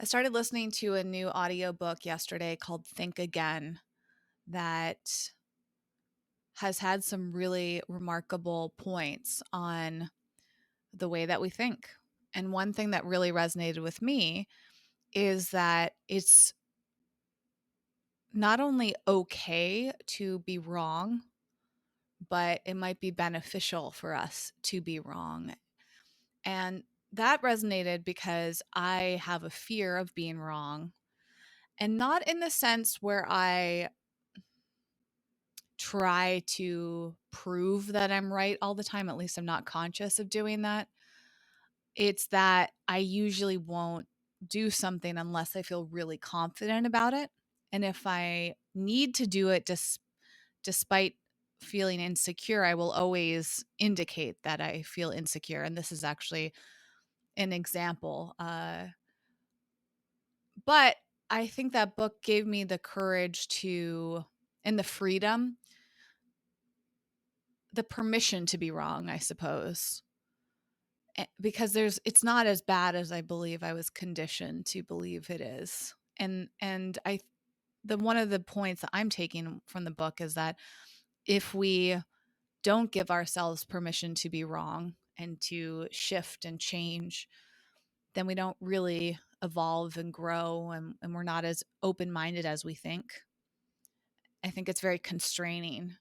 I started listening to a new audiobook yesterday called Think Again that has had some really remarkable points on the way that we think. And one thing that really resonated with me is that it's not only okay to be wrong, but it might be beneficial for us to be wrong. And that resonated because I have a fear of being wrong, and not in the sense where I try to prove that I'm right all the time. At least I'm not conscious of doing that. It's that I usually won't do something unless I feel really confident about it. And if I need to do it despite feeling insecure, I will always indicate that I feel insecure. And this is actually an example. But I think that book gave me the courage and the freedom, the permission to be wrong, I suppose. Because it's not as bad as I believe I was conditioned to believe it is. And the one of the points that I'm taking from the book is that if we don't give ourselves permission to be wrong and to shift and change, then we don't really evolve and grow, and we're not as open-minded as we think. I think it's very constraining.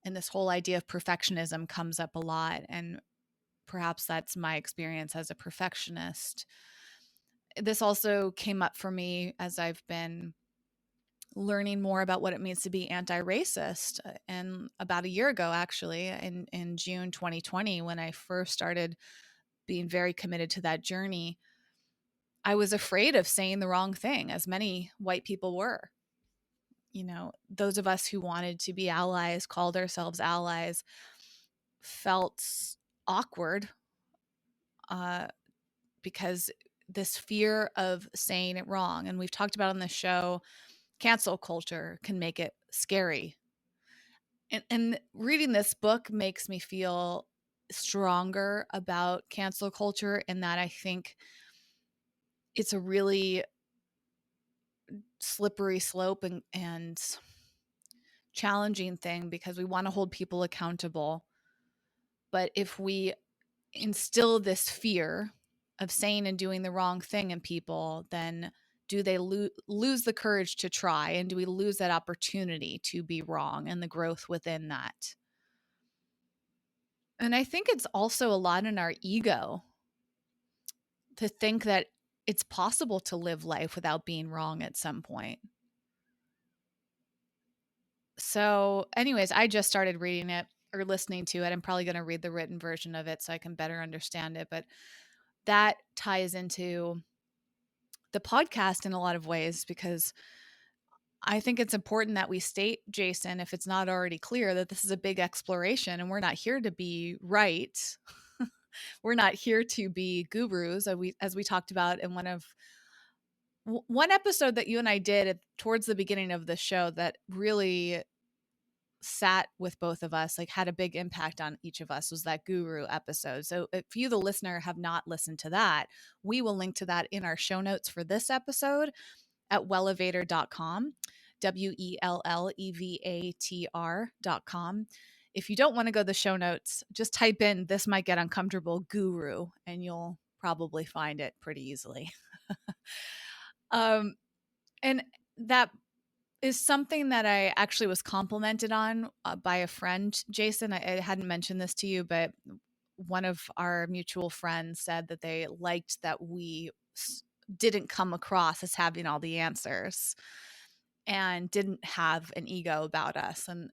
And this whole idea of perfectionism comes up a lot. And perhaps that's my experience as a perfectionist. This also came up for me as I've been learning more about what it means to be anti-racist. And about a year ago, actually, in June 2020, when I first started being very committed to that journey, I was afraid of saying the wrong thing, as many white people were. You know, those of us who wanted to be allies, called ourselves allies, felt awkward uh, because this fear of saying it wrong. And we've talked about on the show, cancel culture can make it scary. And reading this book makes me feel stronger about cancel culture, and that I think it's a really slippery slope and challenging thing, because we want to hold people accountable. But if we instill this fear of saying and doing the wrong thing in people, then do they lose the courage to try? And do we lose that opportunity to be wrong and the growth within that? And I think it's also a lot in our ego to think that it's possible to live life without being wrong at some point. So, anyways, I just started reading it or listening to it. I'm probably going to read the written version of it so I can better understand it. But that ties into the podcast in a lot of ways, because I think it's important that we state, Jason, if it's not already clear, that this is a big exploration and we're not here to be right. We're not here to be gurus, as we talked about in one episode that you and I did towards the beginning of the show that really sat with both of us, like had a big impact on each of us, was that guru episode. So if you, the listener, have not listened to that, we will link to that in our show notes for this episode at wellevator.com, WELLEVATR.com. If you don't want to go to the show notes, just type in "this might get uncomfortable guru" and you'll probably find it pretty easily. And that is something that I actually was complimented on by a friend, Jason. I hadn't mentioned this to you, but one of our mutual friends said that they liked that we didn't come across as having all the answers and didn't have an ego about us. And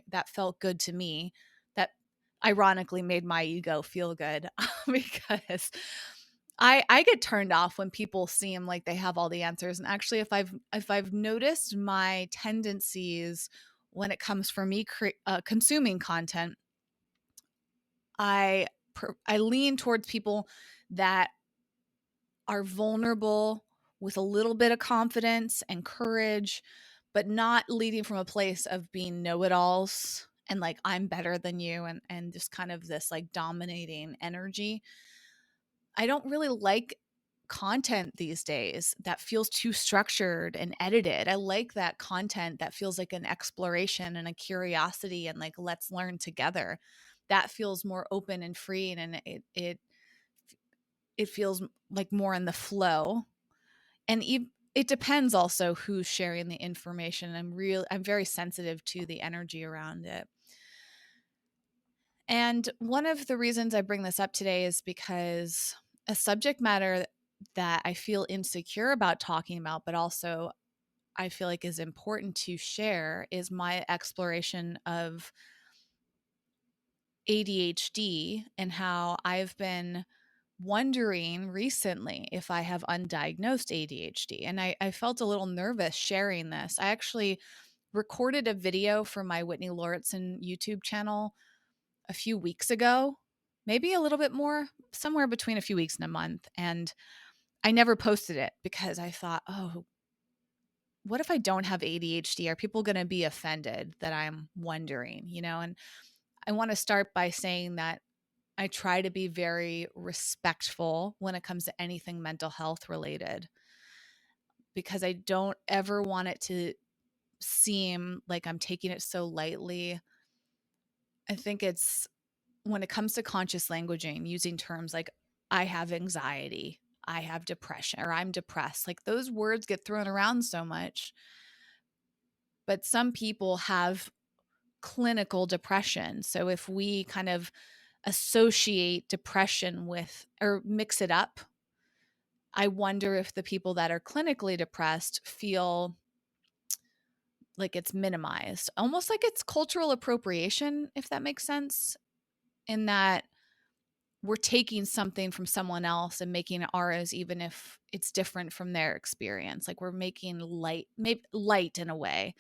that felt good to me. That ironically made my ego feel good because I get turned off when people seem like they have all the answers. And actually, if I've noticed my tendencies when it comes for me consuming content, I lean towards people that are vulnerable with a little bit of confidence and courage, but not leading from a place of being know-it-alls and like I'm better than you, and just kind of this like dominating energy. I don't really like content these days that feels too structured and edited. I like that content that feels like an exploration and a curiosity and like, let's learn together. That feels more open and free, and it feels like more in the flow. And it depends also who's sharing the information. I'm very sensitive to the energy around it. And one of the reasons I bring this up today is because a subject matter that I feel insecure about talking about, but also I feel like is important to share, is my exploration of ADHD and how I've been wondering recently if I have undiagnosed ADHD. And I felt a little nervous sharing this. I actually recorded a video for my Whitney Lauritsen YouTube channel a few weeks ago, maybe a little bit more, somewhere between a few weeks and a month. And I never posted it because I thought, oh, what if I don't have ADHD? Are people going to be offended that I'm wondering, And I want to start by saying that I try to be very respectful when it comes to anything mental health related, because I don't ever want it to seem like I'm taking it so lightly. I think it's when it comes to conscious languaging, using terms like I have anxiety, I have depression, or I'm depressed, like those words get thrown around so much. But some people have clinical depression. So if we kind of associate depression with or mix it up, I wonder if the people that are clinically depressed feel like it's minimized, almost like it's cultural appropriation, if that makes sense, in that we're taking something from someone else and making it ours, even if it's different from their experience. Like we're making light, maybe light in a way.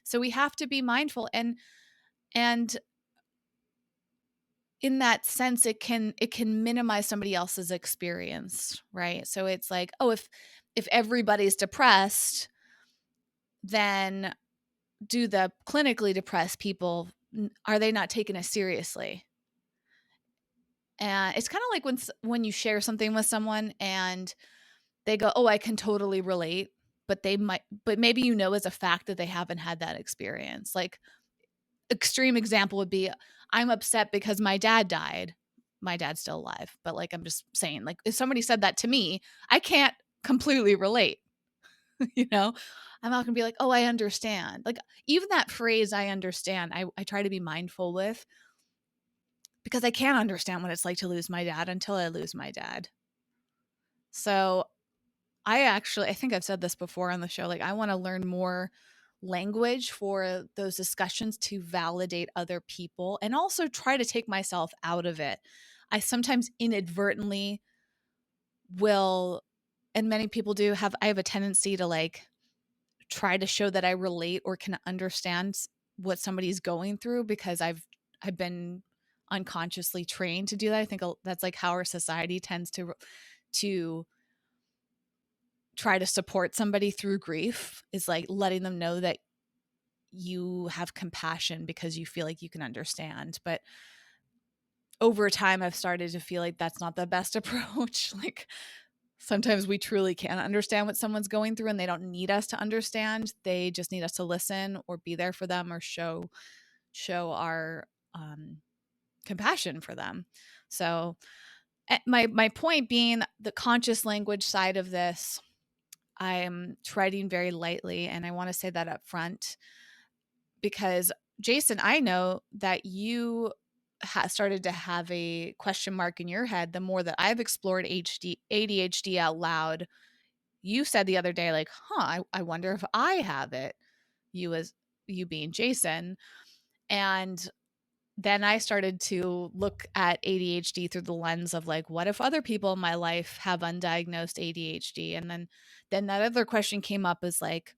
So we have to be mindful, and in that sense, it can minimize somebody else's experience, right? So it's like, oh, if everybody's depressed, then do the clinically depressed people, are they not taking us seriously? And it's kind of like when you share something with someone and they go, oh, I can totally relate, but maybe as a fact that they haven't had that experience. Like extreme example would be, I'm upset because my dad died. My dad's still alive, but like, I'm just saying, like, if somebody said that to me, I can't completely relate. I'm not gonna be like, oh, I understand. Like even that phrase, I understand, I try to be mindful with, because I can't understand what it's like to lose my dad until I lose my dad. So I think I've said this before on the show, like I want to learn more language for those discussions to validate other people and also try to take myself out of it. I sometimes inadvertently will, and many people do I have a tendency to like try to show that I relate or can understand what somebody's going through, because I've been unconsciously trained to do that. I think that's like how our society tends to try to support somebody through grief, is like letting them know that you have compassion because you feel like you can understand. But over time, I've started to feel like that's not the best approach. Like sometimes we truly can't understand what someone's going through and they don't need us to understand. They just need us to listen or be there for them or show our compassion for them. So my point being, the conscious language side of this, I'm treading very lightly. And I want to say that up front, because Jason, I know that you started to have a question mark in your head the more that I've explored ADHD out loud. You said the other day, like, I wonder if I have it. You being Jason. And then I started to look at ADHD through the lens of like, what if other people in my life have undiagnosed ADHD? And then that other question came up, is like,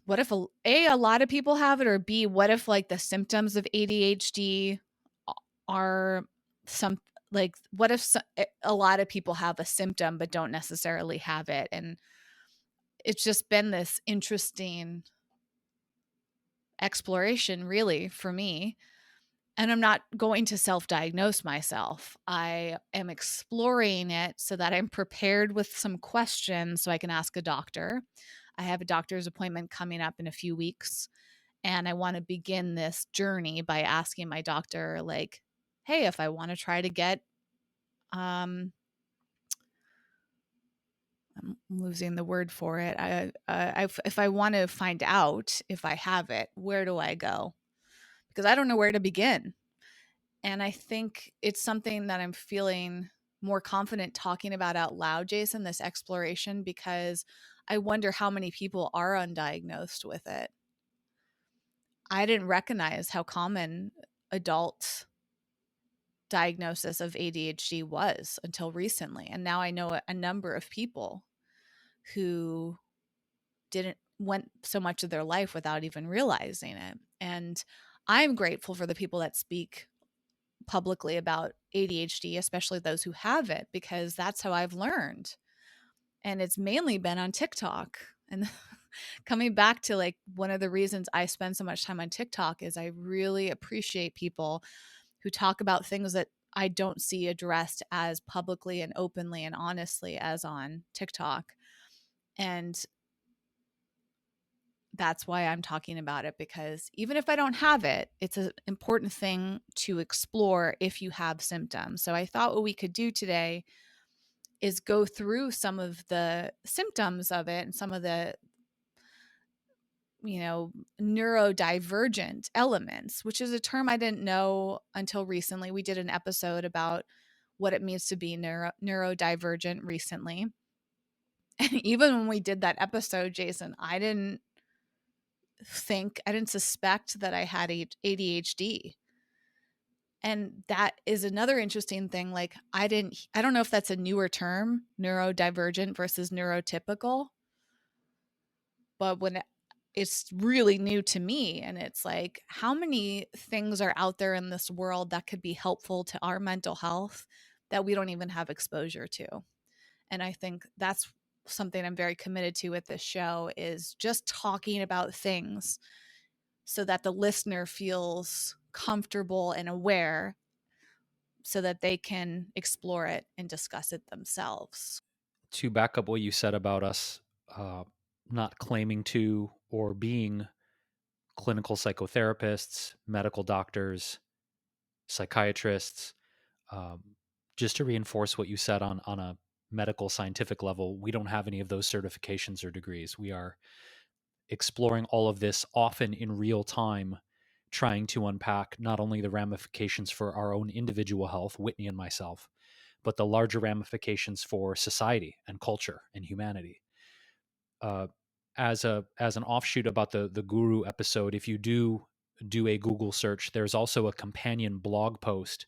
what if a lot of people have it, or B, what if like the symptoms of ADHD are some, like, what if a lot of people have a symptom but don't necessarily have it? And it's just been this interesting exploration really for me. And I'm not going to self-diagnose myself. I am exploring it so that I'm prepared with some questions so I can ask a doctor. I have a doctor's appointment coming up in a few weeks, and I want to begin this journey by asking my doctor, like, hey, if I want to try to get, I'm losing the word for it. If I want to find out if I have it, where do I go? Because I don't know where to begin. And I think it's something that I'm feeling more confident talking about out loud, Jason, this exploration, because I wonder how many people are undiagnosed with it. I didn't recognize how common adult diagnosis of ADHD was until recently. And now I know a number of people who didn't went so much of their life without even realizing it. And I'm grateful for the people that speak publicly about ADHD, especially those who have it, because that's how I've learned. And it's mainly been on TikTok. And coming back to like one of the reasons I spend so much time on TikTok is I really appreciate people who talk about things that I don't see addressed as publicly and openly and honestly as on TikTok. And that's why I'm talking about it, because even if I don't have it, it's an important thing to explore if you have symptoms. So I thought what we could do today is go through some of the symptoms of it and some of the, neurodivergent elements, which is a term I didn't know until recently. We did an episode about what it means to be neurodivergent recently. And even when we did that episode, Jason, I didn't suspect that I had ADHD. And that is another interesting thing. Like, I don't know if that's a newer term, neurodivergent versus neurotypical, but when it's really new to me, and it's like, how many things are out there in this world that could be helpful to our mental health that we don't even have exposure to? And I think that's something I'm very committed to with this show, is just talking about things so that the listener feels comfortable and aware so that they can explore it and discuss it themselves. To back up what you said about us uh, not claiming to or being clinical psychotherapists, medical doctors, psychiatrists, um, just to reinforce what you said on a medical scientific level, we don't have any of those certifications or degrees. We are exploring all of this often in real time, trying to unpack not only the ramifications for our own individual health, Whitney and myself, but the larger ramifications for society and culture and humanity. Uh, as an offshoot about the guru episode, if you do a Google search, there's also a companion blog post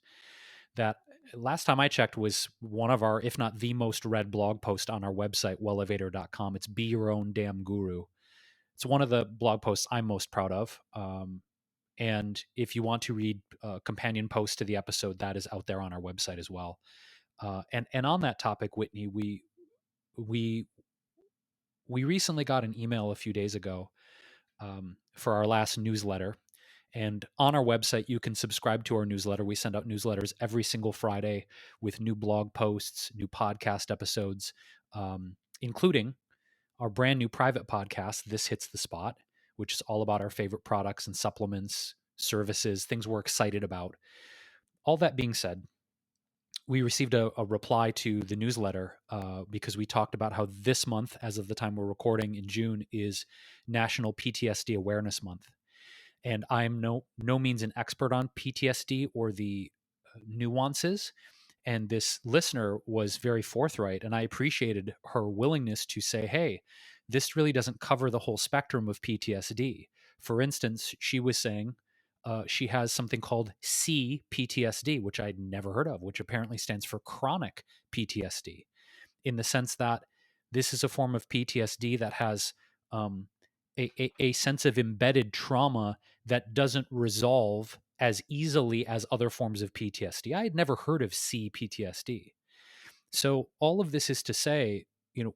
that last time I checked was one of our, if not the most read blog post on our website, wellevator.com. It's Be Your Own Damn Guru. It's one of the blog posts I'm most proud of. And if you want to read a companion post to the episode, that is out there on our website as well. And on that topic, Whitney, we we recently got an email a few days ago for our last newsletter. And on our website, you can subscribe to our newsletter. We send out newsletters every single Friday with new blog posts, new podcast episodes, including our brand new private podcast, This Hits the Spot, which is all about our favorite products and supplements, services, things we're excited about. All that being said, we received a reply to the newsletter because we talked about how this month, as of the time we're recording in June, is National PTSD Awareness Month. And I'm no means an expert on PTSD or the nuances. And this listener was very forthright, and I appreciated her willingness to say, hey, this really doesn't cover the whole spectrum of PTSD. For instance, she was saying she has something called CPTSD, which I'd never heard of, which apparently stands for chronic PTSD, in the sense that this is a form of PTSD that has a sense of embedded trauma that doesn't resolve as easily as other forms of PTSD. I had never heard of CPTSD. So all of this is to say,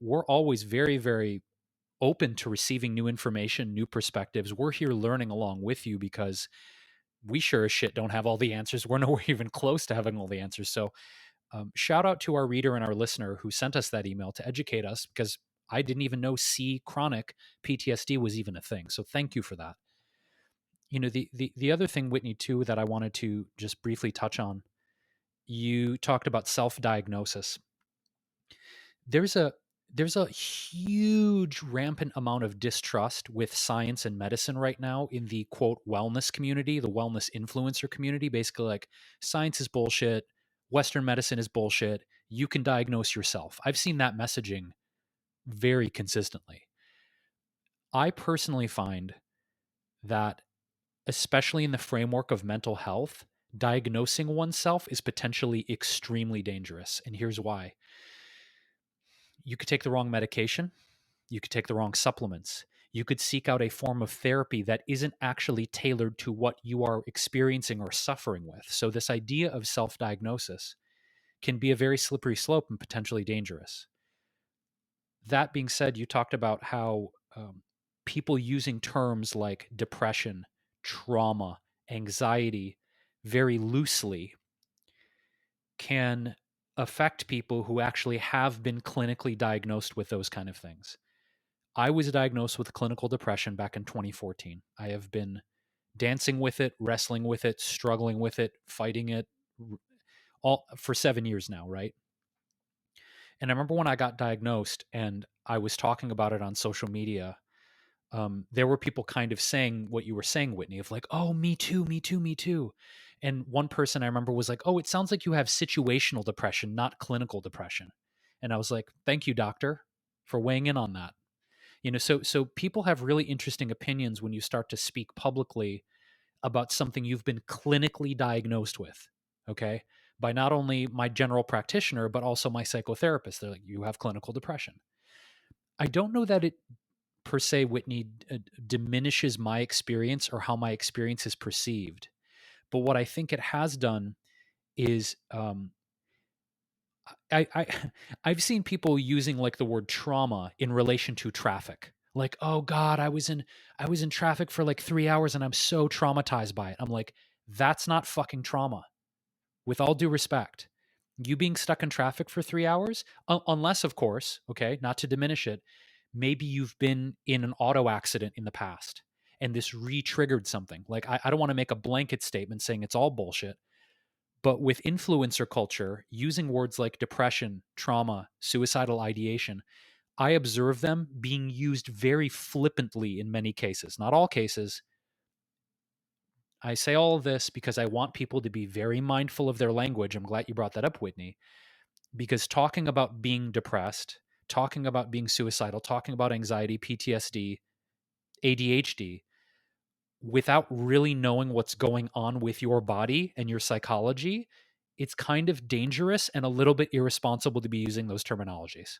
we're always very, very open to receiving new information, new perspectives. We're here learning along with you because we sure as shit don't have all the answers. We're nowhere even close to having all the answers. So shout out to our reader and our listener who sent us that email to educate us, because I didn't even know C chronic PTSD was even a thing. So thank you for that. The other thing, Whitney, too, that I wanted to just briefly touch on, you talked about self-diagnosis. There's a huge rampant amount of distrust with science and medicine right now in the quote wellness community, the wellness influencer community. Basically, like, science is bullshit, Western medicine is bullshit, you can diagnose yourself. I've seen that messaging very consistently. I personally find that, especially in the framework of mental health, diagnosing oneself is potentially extremely dangerous. And here's why. You could take the wrong medication, you could take the wrong supplements, you could seek out a form of therapy that isn't actually tailored to what you are experiencing or suffering with. So, this idea of self diagnosis can be a very slippery slope and potentially dangerous. That being said, you talked about how people using terms like depression, trauma, anxiety very loosely can affect people who actually have been clinically diagnosed with those kind of things. I was diagnosed with clinical depression back in 2014. I have been dancing with it, wrestling with it, struggling with it, fighting it all for 7 years now, right? And I remember when I got diagnosed and I was talking about it on social media, there were people kind of saying what you were saying, Whitney, of like, oh, me too, me too, me too. And one person I remember was like, oh, it sounds like you have situational depression, not clinical depression. And I was like, thank you, doctor, for weighing in on that. So people have really interesting opinions when you start to speak publicly about something you've been clinically diagnosed with, okay? By not only my general practitioner, but also my psychotherapist. They're like, you have clinical depression. I don't know that it per se, Whitney, diminishes my experience or how my experience is perceived. But what I think it has done is I I've seen people using like the word trauma in relation to traffic. Like, oh God, I was in traffic for like 3 hours and I'm so traumatized by it. I'm like, that's not fucking trauma. With all due respect, you being stuck in traffic for 3 hours, unless, of course, okay, not to diminish it, maybe you've been in an auto accident in the past and this re triggered something. Like, I don't want to make a blanket statement saying it's all bullshit, but with influencer culture, using words like depression, trauma, suicidal ideation, I observe them being used very flippantly in many cases. Not all cases. I say all of this because I want people to be very mindful of their language. I'm glad you brought that up, Whitney, because talking about being depressed, talking about being suicidal, talking about anxiety, PTSD, ADHD, without really knowing what's going on with your body and your psychology, it's kind of dangerous and a little bit irresponsible to be using those terminologies.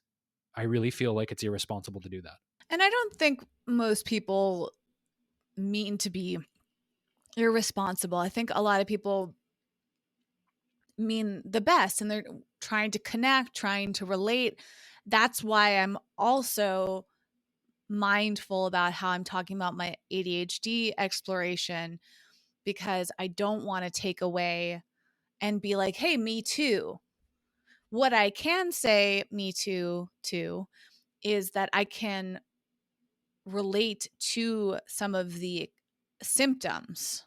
I really feel like it's irresponsible to do that. And I don't think most people mean to be irresponsible. I think a lot of people mean the best and they're trying to connect, trying to relate. That's why I'm also mindful about how I'm talking about my ADHD exploration, because I don't want to take away and be like, hey, me too. What I can say, me too, is that I can relate to some of the symptoms,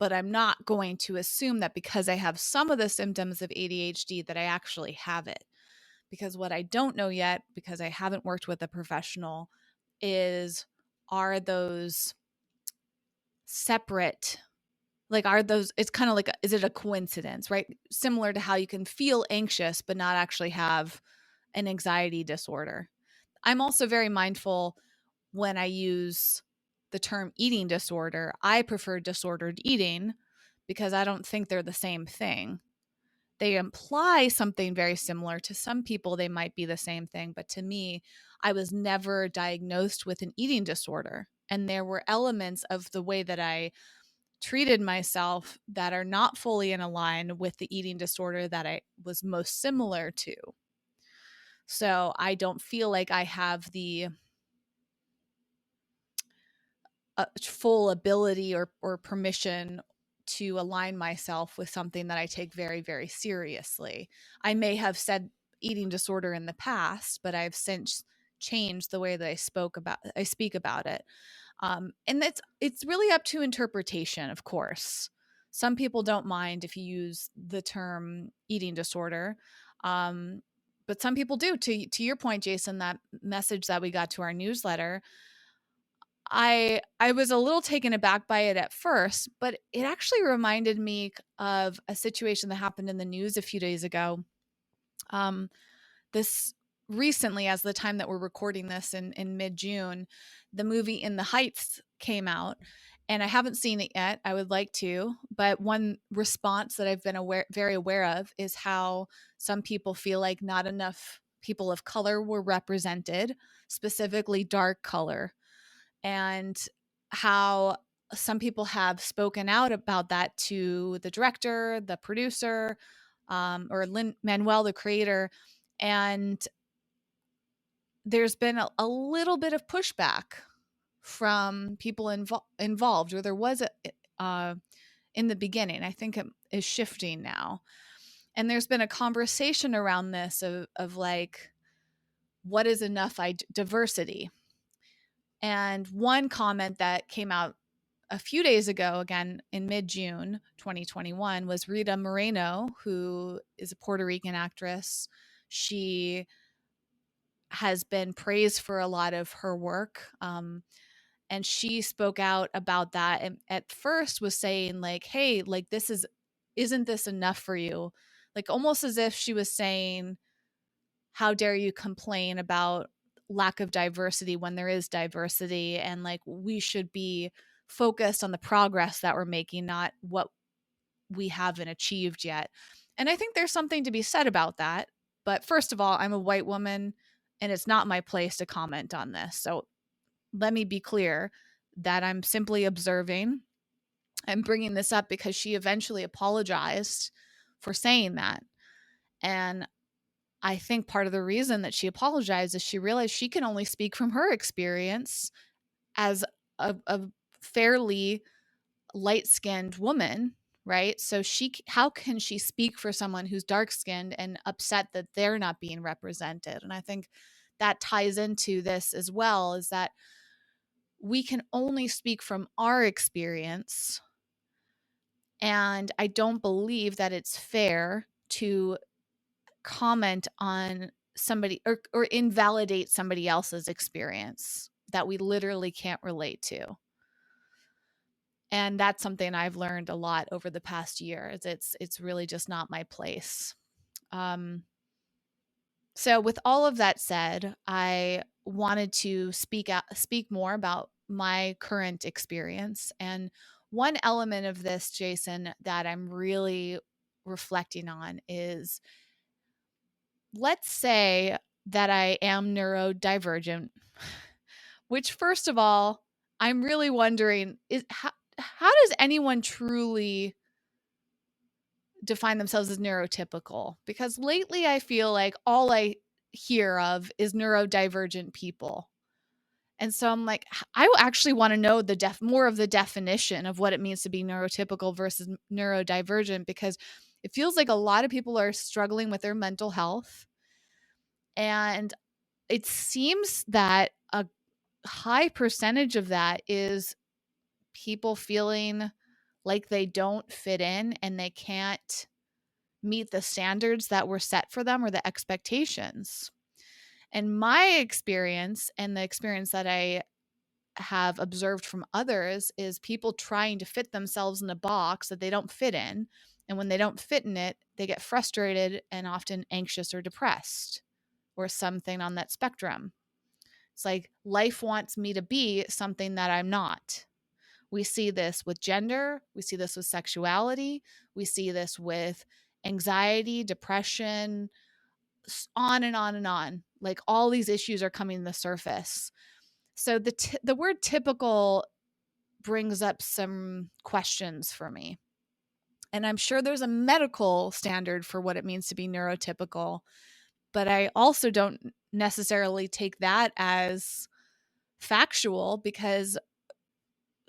but I'm not going to assume that because I have some of the symptoms of ADHD that I actually have it. Because what I don't know yet, because I haven't worked with a professional, is, are those separate? Like, are those, it's kind of like, is it a coincidence, right? Similar to how you can feel anxious but not actually have an anxiety disorder. I'm also very mindful when I use the term eating disorder. I prefer disordered eating because I don't think they're the same thing. They imply something very similar. To some people, they might be the same thing. But to me, I was never diagnosed with an eating disorder. And there were elements of the way that I treated myself that are not fully in line with the eating disorder that I was most similar to. So I don't feel like I have the full ability or permission to align myself with something that I take very, very seriously. I may have said eating disorder in the past, but I've since changed the way that I speak about it. And it's really up to interpretation, of course. Some people don't mind if you use the term eating disorder. Um, but some people do. To your point, Jason, that message that we got to our newsletter, I was a little taken aback by it at first, but it actually reminded me of a situation that happened in the news a few days ago. Um, this recently, as the time that we're recording this in mid-June, the movie In the Heights came out, and I haven't seen it yet. I would like to, but one response that I've been very aware of is how some people feel like not enough people of color were represented, specifically dark color, and how some people have spoken out about that to the director, the producer, or Lin-Manuel, the creator. And there's been a little bit of pushback from people involved, or there was in the beginning. I think it is shifting now. And there's been a conversation around this of like, what is enough diversity? And one comment that came out a few days ago, again in mid-June 2021, was Rita Moreno, who is a Puerto Rican actress. She has been praised for a lot of her work. And she spoke out about that, and at first was saying like, hey, like, isn't this enough for you? Like, almost as if she was saying, how dare you complain about lack of diversity when there is diversity, and like, we should be focused on the progress that we're making, not what we haven't achieved yet. And I think there's something to be said about that. But first of all, I'm a white woman, and it's not my place to comment on this. So let me be clear that I'm simply observing. I'm bringing this up because she eventually apologized for saying that. And I think part of the reason that she apologized is she realized she can only speak from her experience as a fairly light-skinned woman, right? So how can she speak for someone who's dark-skinned and upset that they're not being represented? And I think that ties into this as well, is that we can only speak from our experience. And I don't believe that it's fair to comment on somebody or invalidate somebody else's experience that we literally can't relate to. And that's something I've learned a lot over the past year. It's really just not my place. So with all of that said, I wanted to speak more about my current experience. And one element of this, Jason, that I'm really reflecting on is, let's say that I am neurodivergent, which, first of all, I'm really wondering is how does anyone truly define themselves as neurotypical? Because lately I feel like all I hear of is neurodivergent people. And so I'm like, I actually want to know more of the definition of what it means to be neurotypical versus neurodivergent, because it feels like a lot of people are struggling with their mental health. And it seems that a high percentage of that is people feeling like they don't fit in and they can't meet the standards that were set for them or the expectations. And my experience, and the experience that I have observed from others, is people trying to fit themselves in a box that they don't fit in. And when they don't fit in it, they get frustrated and often anxious or depressed, or something on that spectrum. It's like life wants me to be something that I'm not. We see this with gender. We see this with sexuality. We see this with anxiety, depression, on and on and on. Like, all these issues are coming to the surface. So the word typical brings up some questions for me. And I'm sure there's a medical standard for what it means to be neurotypical, but I also don't necessarily take that as factual, because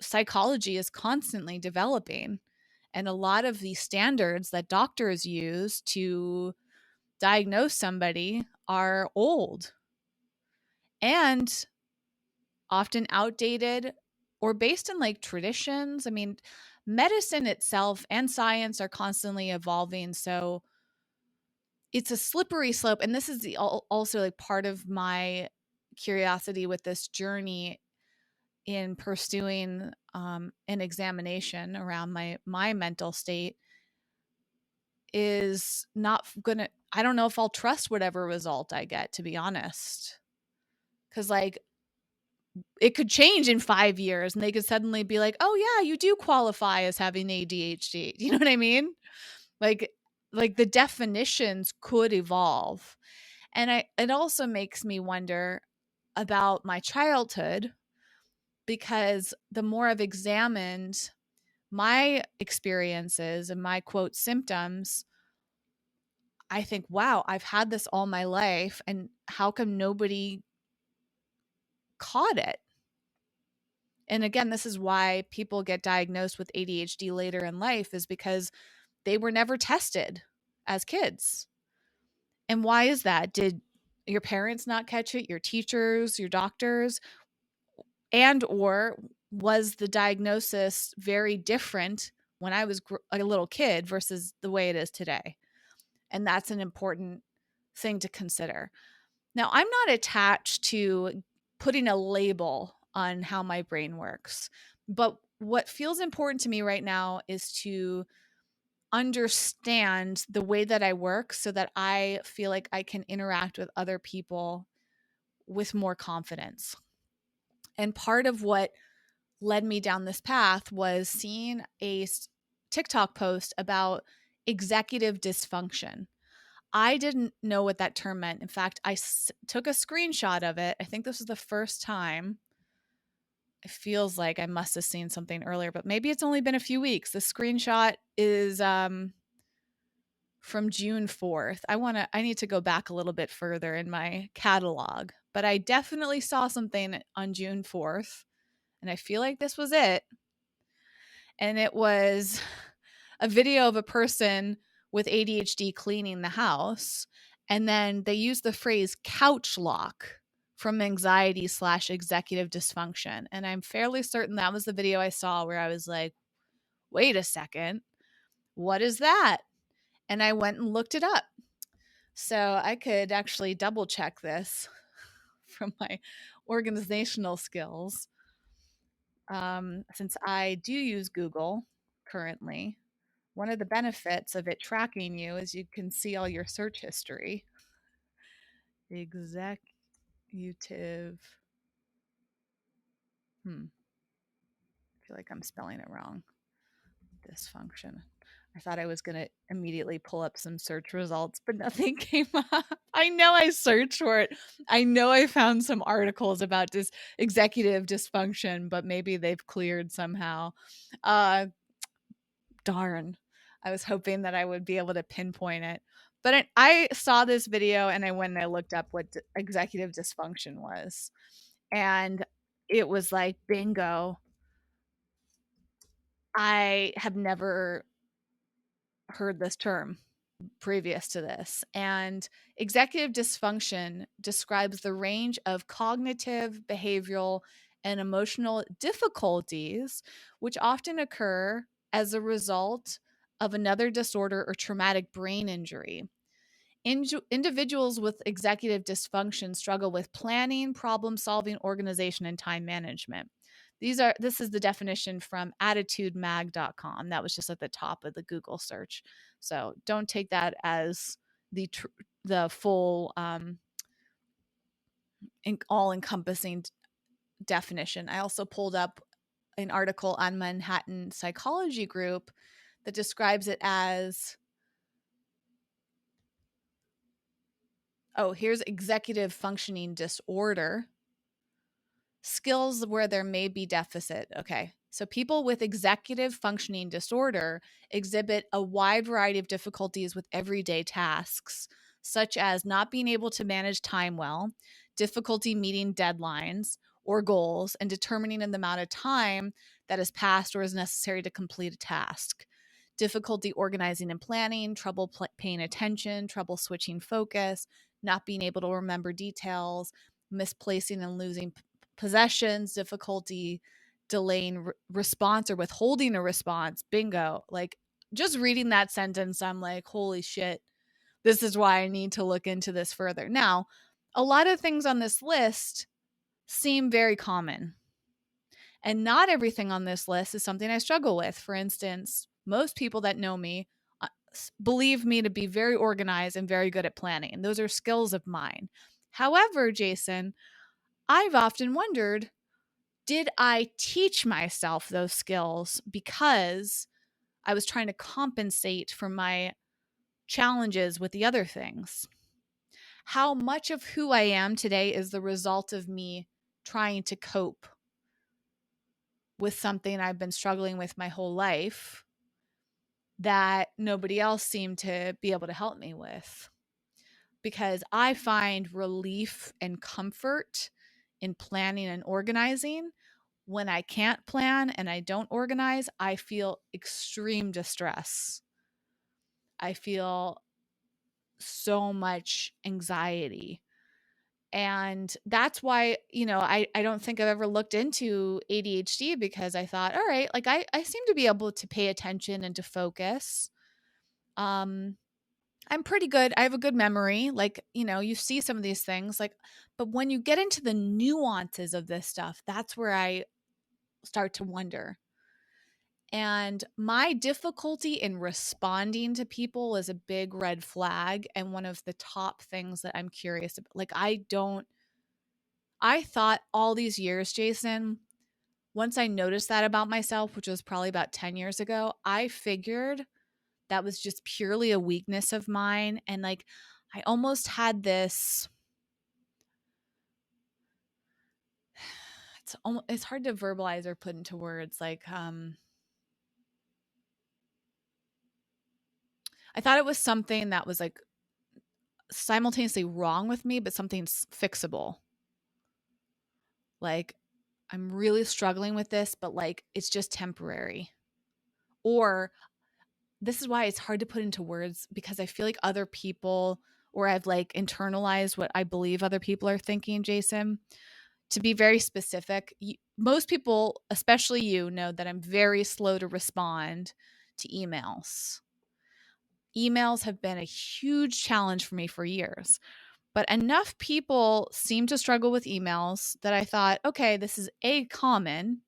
psychology is constantly developing. And a lot of the standards that doctors use to diagnose somebody are old and often outdated or based in like traditions. I mean, medicine itself and science are constantly evolving. So it's a slippery slope. And this is also like part of my curiosity with this journey in pursuing an examination around my mental state is not gonna, I don't know if I'll trust whatever result I get, to be honest. Because like it could change in 5 years and they could suddenly be like, oh yeah, you do qualify as having ADHD. You know what I mean? Like like the definitions could evolve. And it also makes me wonder about my childhood, because the more I've examined my experiences and my quote symptoms, I think, wow, I've had this all my life. And how come nobody caught it? And again, this is why people get diagnosed with ADHD later in life, is because they were never tested as kids. And why is that? Did your parents not catch it, your teachers, your doctors? And or was the diagnosis very different when I was a little kid versus the way it is today? And that's an important thing to consider. Now, I'm not attached to putting a label on how my brain works, but what feels important to me right now is to understand the way that I work so that I feel like I can interact with other people with more confidence. And part of what led me down this path was seeing a TikTok post about executive dysfunction. I didn't know what that term meant. In fact, I took a screenshot of it. I think this was the first time. It feels like I must have seen something earlier, but maybe it's only been a few weeks. The screenshot is from June 4th. I need to go back a little bit further in my catalog, but I definitely saw something on June 4th, and I feel like this was it. And it was a video of a person with ADHD cleaning the house. And then they used the phrase couch lock from anxiety/executive dysfunction. And I'm fairly certain that was the video I saw where I was like, wait a second, what is that? And I went and looked it up. So I could actually double check this from my organizational skills. Since I do use Google currently, one of the benefits of it tracking you is you can see all your search history. Executive, I feel like I'm spelling it wrong. Dysfunction. I thought I was going to immediately pull up some search results, but nothing came up. I know I searched for it. I know I found some articles about this executive dysfunction, but maybe they've cleared somehow. Darn. I was hoping that I would be able to pinpoint it. But I saw this video and I went and I looked up what executive dysfunction was. And it was like, bingo. I have never heard this term previous to this. And executive dysfunction describes the range of cognitive, behavioral, and emotional difficulties which often occur as a result of another disorder or traumatic brain injury. Individuals with executive dysfunction struggle with planning, problem solving, organization, and time management. This is the definition from attitudemag.com. That was just at the top of the Google search. So don't take that as the full all-encompassing definition. I also pulled up an article on Manhattan Psychology Group that describes it as, here's executive functioning disorder. Skills where there may be deficit. Okay. So people with executive functioning disorder exhibit a wide variety of difficulties with everyday tasks, such as not being able to manage time well, difficulty meeting deadlines or goals, and determining the amount of time that has passed or is necessary to complete a task. difficulty organizing and planning, trouble paying attention, trouble switching focus, not being able to remember details, misplacing and losing possessions, difficulty delaying response or withholding a response. Bingo. Like, just reading that sentence, I'm like, holy shit, this is why I need to look into this further. Now, a lot of things on this list seem very common. And not everything on this list is something I struggle with. For instance, most people that know me believe me to be very organized and very good at planning. And those are skills of mine. However, Jason, I've often wondered, did I teach myself those skills because I was trying to compensate for my challenges with the other things? How much of who I am today is the result of me trying to cope with something I've been struggling with my whole life that nobody else seemed to be able to help me with? Because I find relief and comfort in planning and organizing. When I can't plan and I don't organize, I feel extreme distress. I feel so much anxiety. And that's why, I don't think I've ever looked into ADHD, because I thought, all right, like I seem to be able to pay attention and to focus. Um, I'm pretty good. I have a good memory. Like, you see some of these things, like, but when you get into the nuances of this stuff, that's where I start to wonder. And my difficulty in responding to people is a big red flag. And one of the top things that I'm curious about. Like, I thought all these years, Jason, once I noticed that about myself, which was probably about 10 years ago, I figured that was just purely a weakness of mine. And like, I almost had this, it's hard to verbalize or put into words. Like, I thought it was something that was like simultaneously wrong with me, but something's fixable. Like, I'm really struggling with this, but like, it's just temporary. Or this is why it's hard to put into words, because I feel like other people, or I've like internalized what I believe other people are thinking, Jason. To be very specific, most people, especially you, know that I'm very slow to respond to emails. Emails have been a huge challenge for me for years. But enough people seem to struggle with emails that I thought, okay, this is A, common,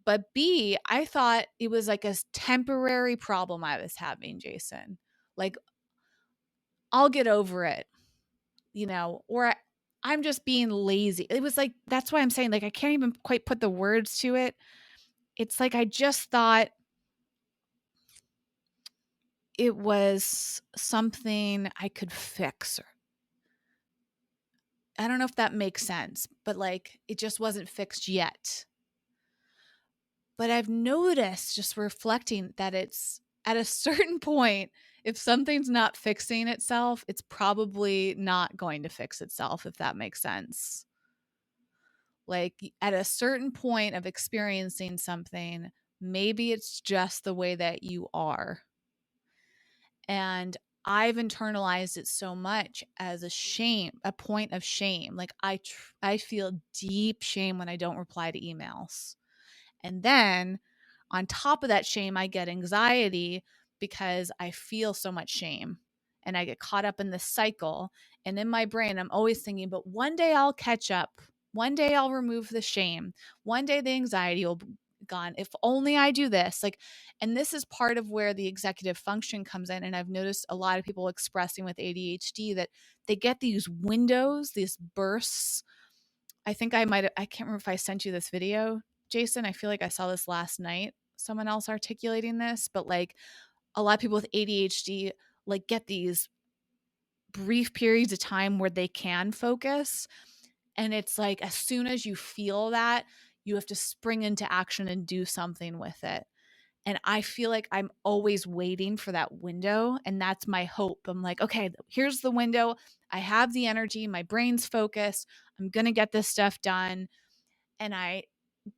but B, I thought it was like a temporary problem I was having, Jason. Like, I'll get over it, or I'm just being lazy. It was like, that's why I'm saying, like, I can't even quite put the words to it. It's like I just thought it was something I could fix. I don't know if that makes sense, but like, it just wasn't fixed yet. But I've noticed, just reflecting, that it's at a certain point, if something's not fixing itself, it's probably not going to fix itself, if that makes sense. Like, at a certain point of experiencing something, maybe it's just the way that you are. And I've internalized it so much as a point of shame. Like, I feel deep shame when I don't reply to emails. And then on top of that shame, I get anxiety because I feel so much shame and I get caught up in this cycle. And in my brain, I'm always thinking, but one day I'll catch up. One day I'll remove the shame. One day the anxiety will be gone. If only I do this. Like, and this is part of where the executive function comes in. And I've noticed a lot of people expressing with ADHD that they get these windows, these bursts. I can't remember if I sent you this video, Jason. I feel like I saw this last night, someone else articulating this, but like, a lot of people with ADHD like get these brief periods of time where they can focus. And it's like, as soon as you feel that, you have to spring into action and do something with it. And I feel like I'm always waiting for that window. And that's my hope. I'm like, okay, here's the window. I have the energy. My brain's focused. I'm going to get this stuff done. And I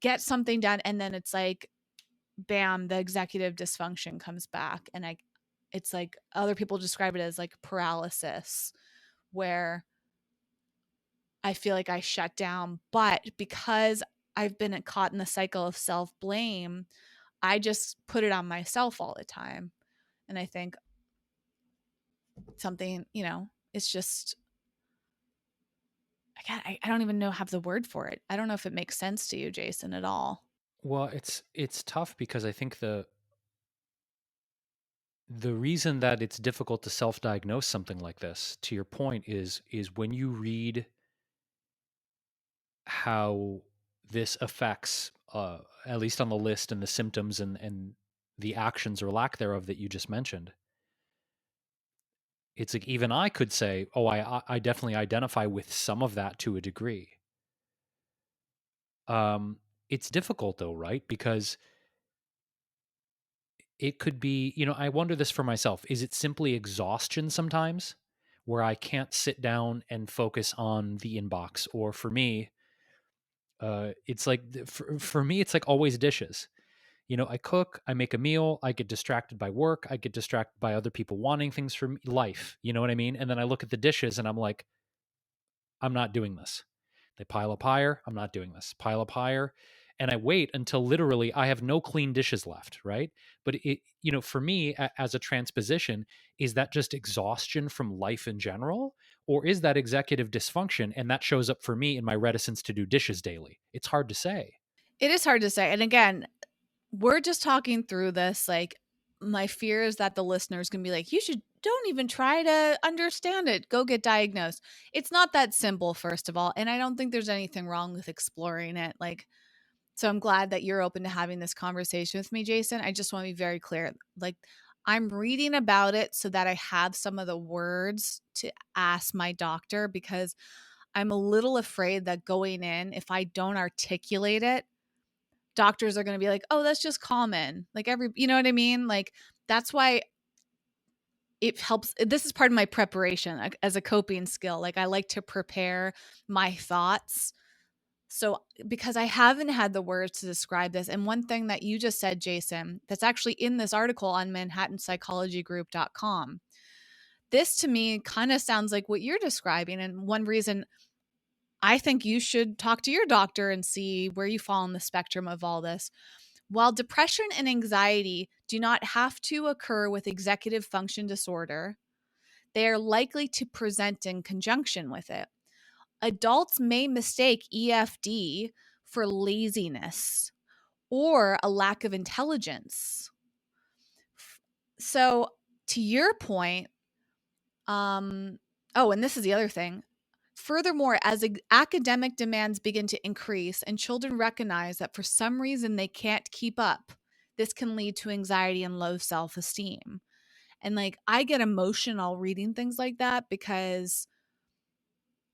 get something done. And then it's like, bam, the executive dysfunction comes back. And it's like other people describe it as like paralysis, where I feel like I shut down. But because I've been caught in the cycle of self blame, I just put it on myself all the time. And I think something, it's just, I don't even know have the word for it. I don't know if it makes sense to you, Jason, at all. Well, it's tough because I think the reason that it's difficult to self-diagnose something like this, to your point, is when you read how this affects, at least on the list and the symptoms and the actions or lack thereof that you just mentioned. It's like even I could say, oh, I definitely identify with some of that to a degree. Um, it's difficult though, right? Because it could be, I wonder this for myself. Is it simply exhaustion sometimes where I can't sit down and focus on the inbox? Or for me, it's like, for me, it's like always dishes. I cook, I make a meal, I get distracted by work, I get distracted by other people wanting things from life. You know what I mean? And then I look at the dishes and I'm like, I'm not doing this. They pile up higher. I'm not doing this. Pile up higher. And I wait until literally I have no clean dishes left, right? But for me, as a transposition, is that just exhaustion from life in general? Or is that executive dysfunction? And that shows up for me in my reticence to do dishes daily. It's hard to say. It is hard to say. And again, we're just talking through this. Like, my fear is that the listeners can be like, you should don't even try to understand it. Go get diagnosed. It's not that simple, first of all. And I don't think there's anything wrong with exploring it. Like, so I'm glad that you're open to having this conversation with me, Jason. I just want to be very clear. Like, I'm reading about it so that I have some of the words to ask my doctor, because I'm a little afraid that going in, if I don't articulate it, doctors are going to be like, oh, that's just common. Like, you know what I mean? Like, that's why it helps. This is part of my preparation, like, as a coping skill. Like, I like to prepare my thoughts. So, because I haven't had the words to describe this. And one thing that you just said, Jason, that's actually in this article on manhattanpsychologygroup.com. This to me kind of sounds like what you're describing. And one reason I think you should talk to your doctor and see where you fall on the spectrum of all this. While depression and anxiety do not have to occur with executive function disorder, they are likely to present in conjunction with it. Adults may mistake EFD for laziness or a lack of intelligence. So, to your point, and this is the other thing. Furthermore, as academic demands begin to increase and children recognize that for some reason they can't keep up, this can lead to anxiety and low self esteem. And like, I get emotional reading things like that because,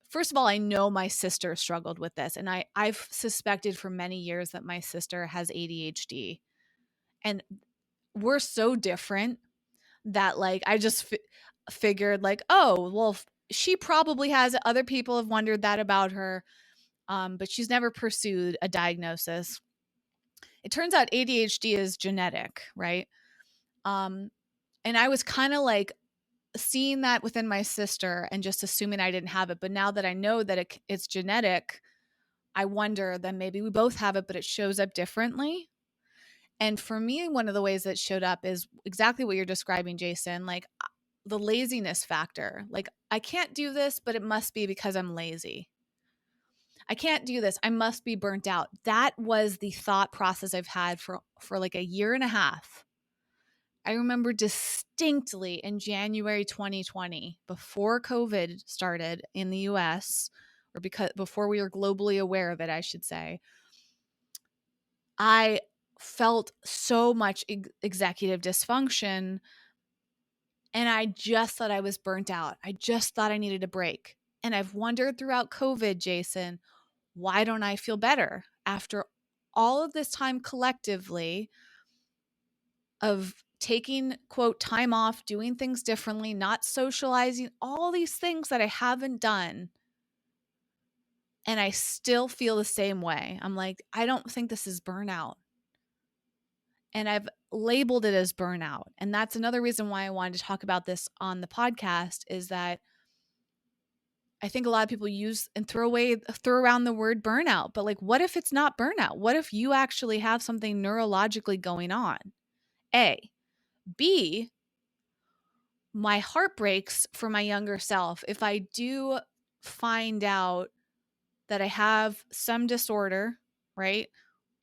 first of all, I know my sister struggled with this. And I've suspected for many years that my sister has ADHD. And we're so different that, like, I just figured, like, oh, well, she probably has it. Other people have wondered that about her. But she's never pursued a diagnosis. It turns out ADHD is genetic, right? Um, and I was kind of like seeing that within my sister and just assuming I didn't have it. But now that I know that it's genetic, I wonder that maybe we both have it, but it shows up differently. And for me, one of the ways that showed up is exactly what you're describing, Jason, like the laziness factor. Like, I can't do this, but it must be because I'm lazy. I can't do this. I must be burnt out. That was the thought process I've had for like a year and a half. I remember distinctly in January 2020, before COVID started in the US, or before we were globally aware of it, I should say, I felt so much executive dysfunction, and I just thought I was burnt out. I just thought I needed a break. And I've wondered throughout COVID, Jason, why don't I feel better after all of this time collectively of taking, quote, time off, doing things differently, not socializing, all these things that I haven't done. And I still feel the same way. I'm like, I don't think this is burnout. And I've labeled it as burnout. And that's another reason why I wanted to talk about this on the podcast, is that I think a lot of people use and throw around the word burnout, but like, what if it's not burnout? What if you actually have something neurologically going on? A. B, my heart breaks for my younger self if I do find out that I have some disorder, right?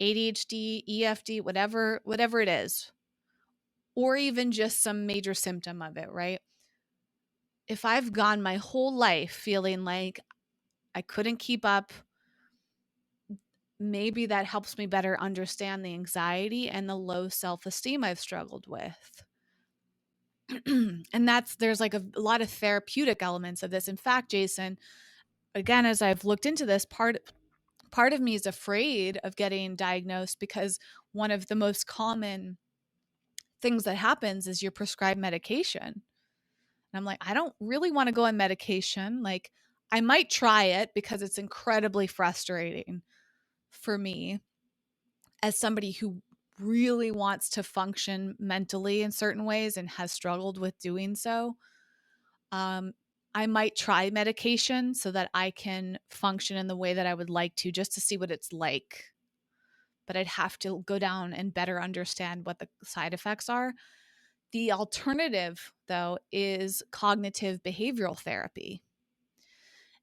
ADHD, EFD, whatever it is, or even just some major symptom of it, right? If I've gone my whole life feeling like I couldn't keep up, maybe that helps me better understand the anxiety and the low self-esteem I've struggled with. And there's like a lot of therapeutic elements of this. In fact, Jason, again, as I've looked into this, part of me is afraid of getting diagnosed, because one of the most common things that happens is you're prescribed medication. And I'm like, I don't really want to go on medication. Like, I might try it because it's incredibly frustrating for me as somebody who really wants to function mentally in certain ways and has struggled with doing so. Um, I might try medication so that I can function in the way that I would like to, just to see what it's like. But I'd have to go down and better understand what the side effects are. The alternative, though, is cognitive behavioral therapy.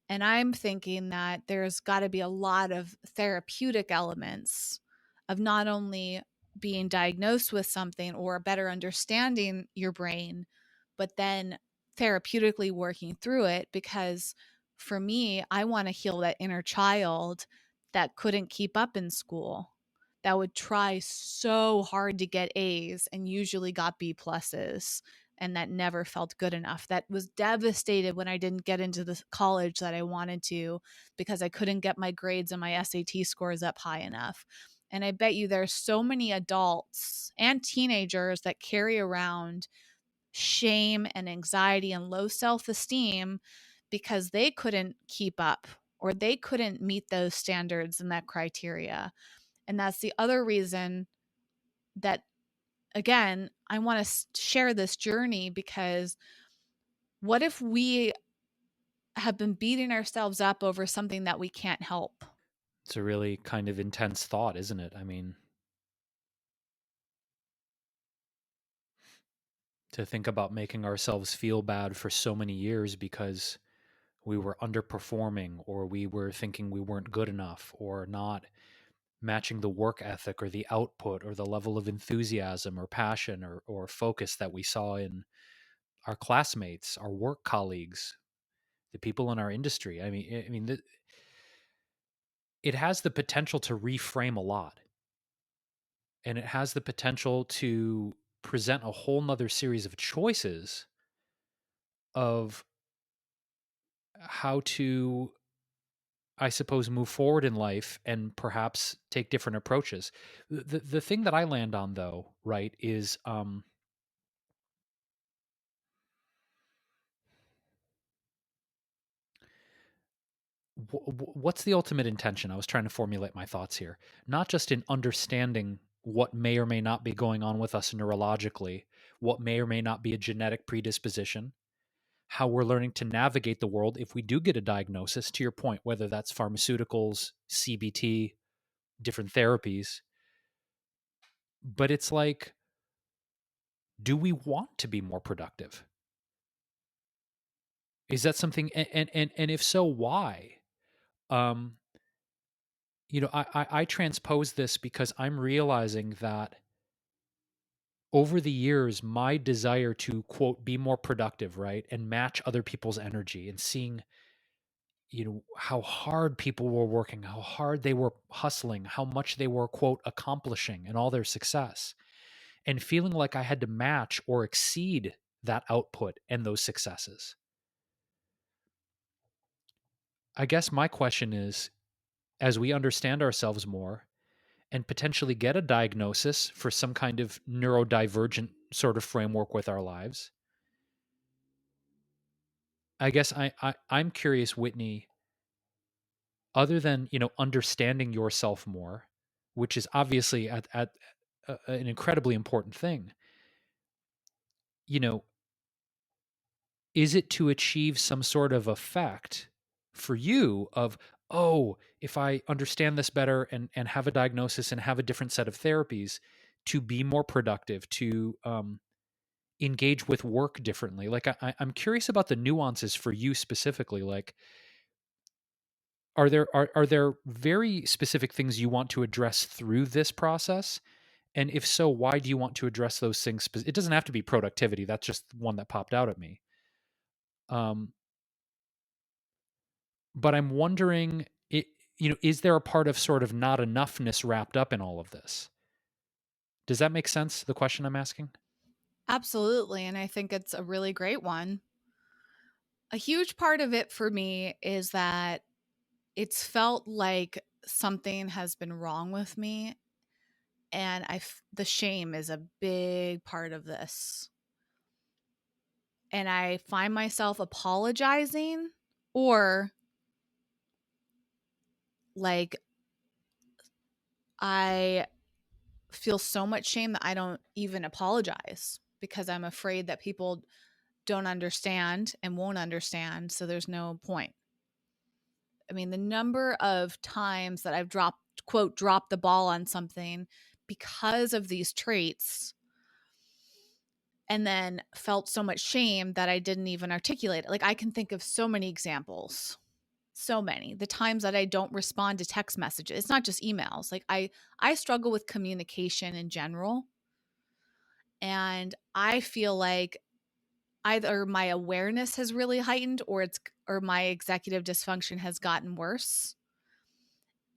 And I'm thinking that there's got to be a lot of therapeutic elements of not only being diagnosed with something or better understanding your brain, but then therapeutically working through it. Because for me, I want to heal that inner child that couldn't keep up in school, that would try so hard to get A's and usually got B pluses, and that never felt good enough, that was devastated when I didn't get into the college that I wanted to because I couldn't get my grades and my SAT scores up high enough. And I bet you there's so many adults and teenagers that carry around shame and anxiety and low self-esteem because they couldn't keep up or they couldn't meet those standards and that criteria. And that's the other reason that, again, I want to share this journey, because what if we have been beating ourselves up over something that we can't help? It's a really kind of intense thought, isn't it? I mean, to think about making ourselves feel bad for so many years because we were underperforming, or we were thinking we weren't good enough, or not matching the work ethic or the output or the level of enthusiasm or passion or focus that we saw in our classmates, our work colleagues, the people in our industry. It has the potential to reframe a lot, and it has the potential to present a whole nother series of choices of how to, I suppose, move forward in life and perhaps take different approaches. The thing that I land on, though, right, is what's the ultimate intention? I was trying to formulate my thoughts here, not just in understanding what may or may not be going on with us neurologically, what may or may not be a genetic predisposition, how we're learning to navigate the world if we do get a diagnosis, to your point, whether that's pharmaceuticals, CBT, different therapies. But it's like, do we want to be more productive? Is that something, and if so, why? Um, I transpose this because I'm realizing that over the years, my desire to, quote, be more productive, right, and match other people's energy, and seeing, how hard people were working, how hard they were hustling, how much they were, quote, accomplishing and all their success, and feeling like I had to match or exceed that output and those successes. I guess my question is, as we understand ourselves more and potentially get a diagnosis for some kind of neurodivergent sort of framework with our lives, I guess I'm curious, Whitney, other than, understanding yourself more, which is obviously an incredibly important thing. You know, is it to achieve some sort of effect for you of, oh, if I understand this better and have a diagnosis and have a different set of therapies to be more productive, to engage with work differently? Like, I'm curious about the nuances for you specifically. Like, are there very specific things you want to address through this process? And if so, why do you want to address those things? It doesn't have to be productivity. That's just one that popped out at me. Um, but I'm wondering, is there a part of sort of not enoughness wrapped up in all of this? Does that make sense? The question I'm asking. Absolutely. And I think it's a really great one. A huge part of it for me is that it's felt like something has been wrong with me. And the shame is a big part of this. And I find myself apologizing, or like I feel so much shame that I don't even apologize because I'm afraid that people don't understand and won't understand. So there's no point. I mean, the number of times that I've dropped the ball on something because of these traits and then felt so much shame that I didn't even articulate it. Like, I can think of so many examples. So many. The times that I don't respond to text messages. It's not just emails. Like, I struggle with communication in general, and I feel like either my awareness has really heightened, or my executive dysfunction has gotten worse.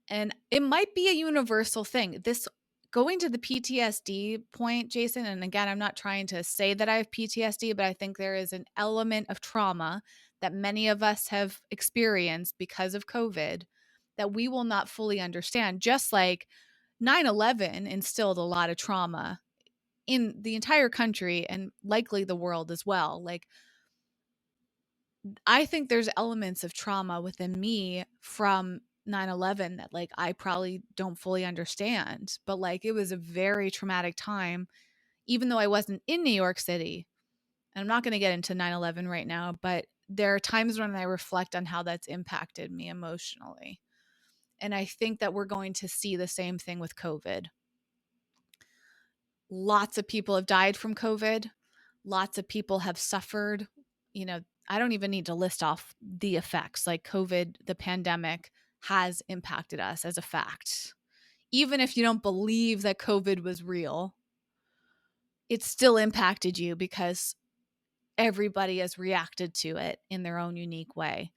And it might be a universal thing. This going to the PTSD point, Jason, and again, I'm not trying to say that I have PTSD, but I think there is an element of trauma that many of us have experienced because of COVID that we will not fully understand. Just like 9/11 instilled a lot of trauma in the entire country and likely the world as well. Like, I think there's elements of trauma within me from 9/11 that like I probably don't fully understand, but like it was a very traumatic time even though I wasn't in New York City. And I'm not going to get into 9/11 right now, but there are times when I reflect on how that's impacted me emotionally. And I think that we're going to see the same thing with COVID. Lots of people have died from COVID. Lots of people have suffered. I don't even need to list off the effects. Like, COVID, the pandemic has impacted us as a fact. Even if you don't believe that COVID was real, it still impacted you because everybody has reacted to it in their own unique way.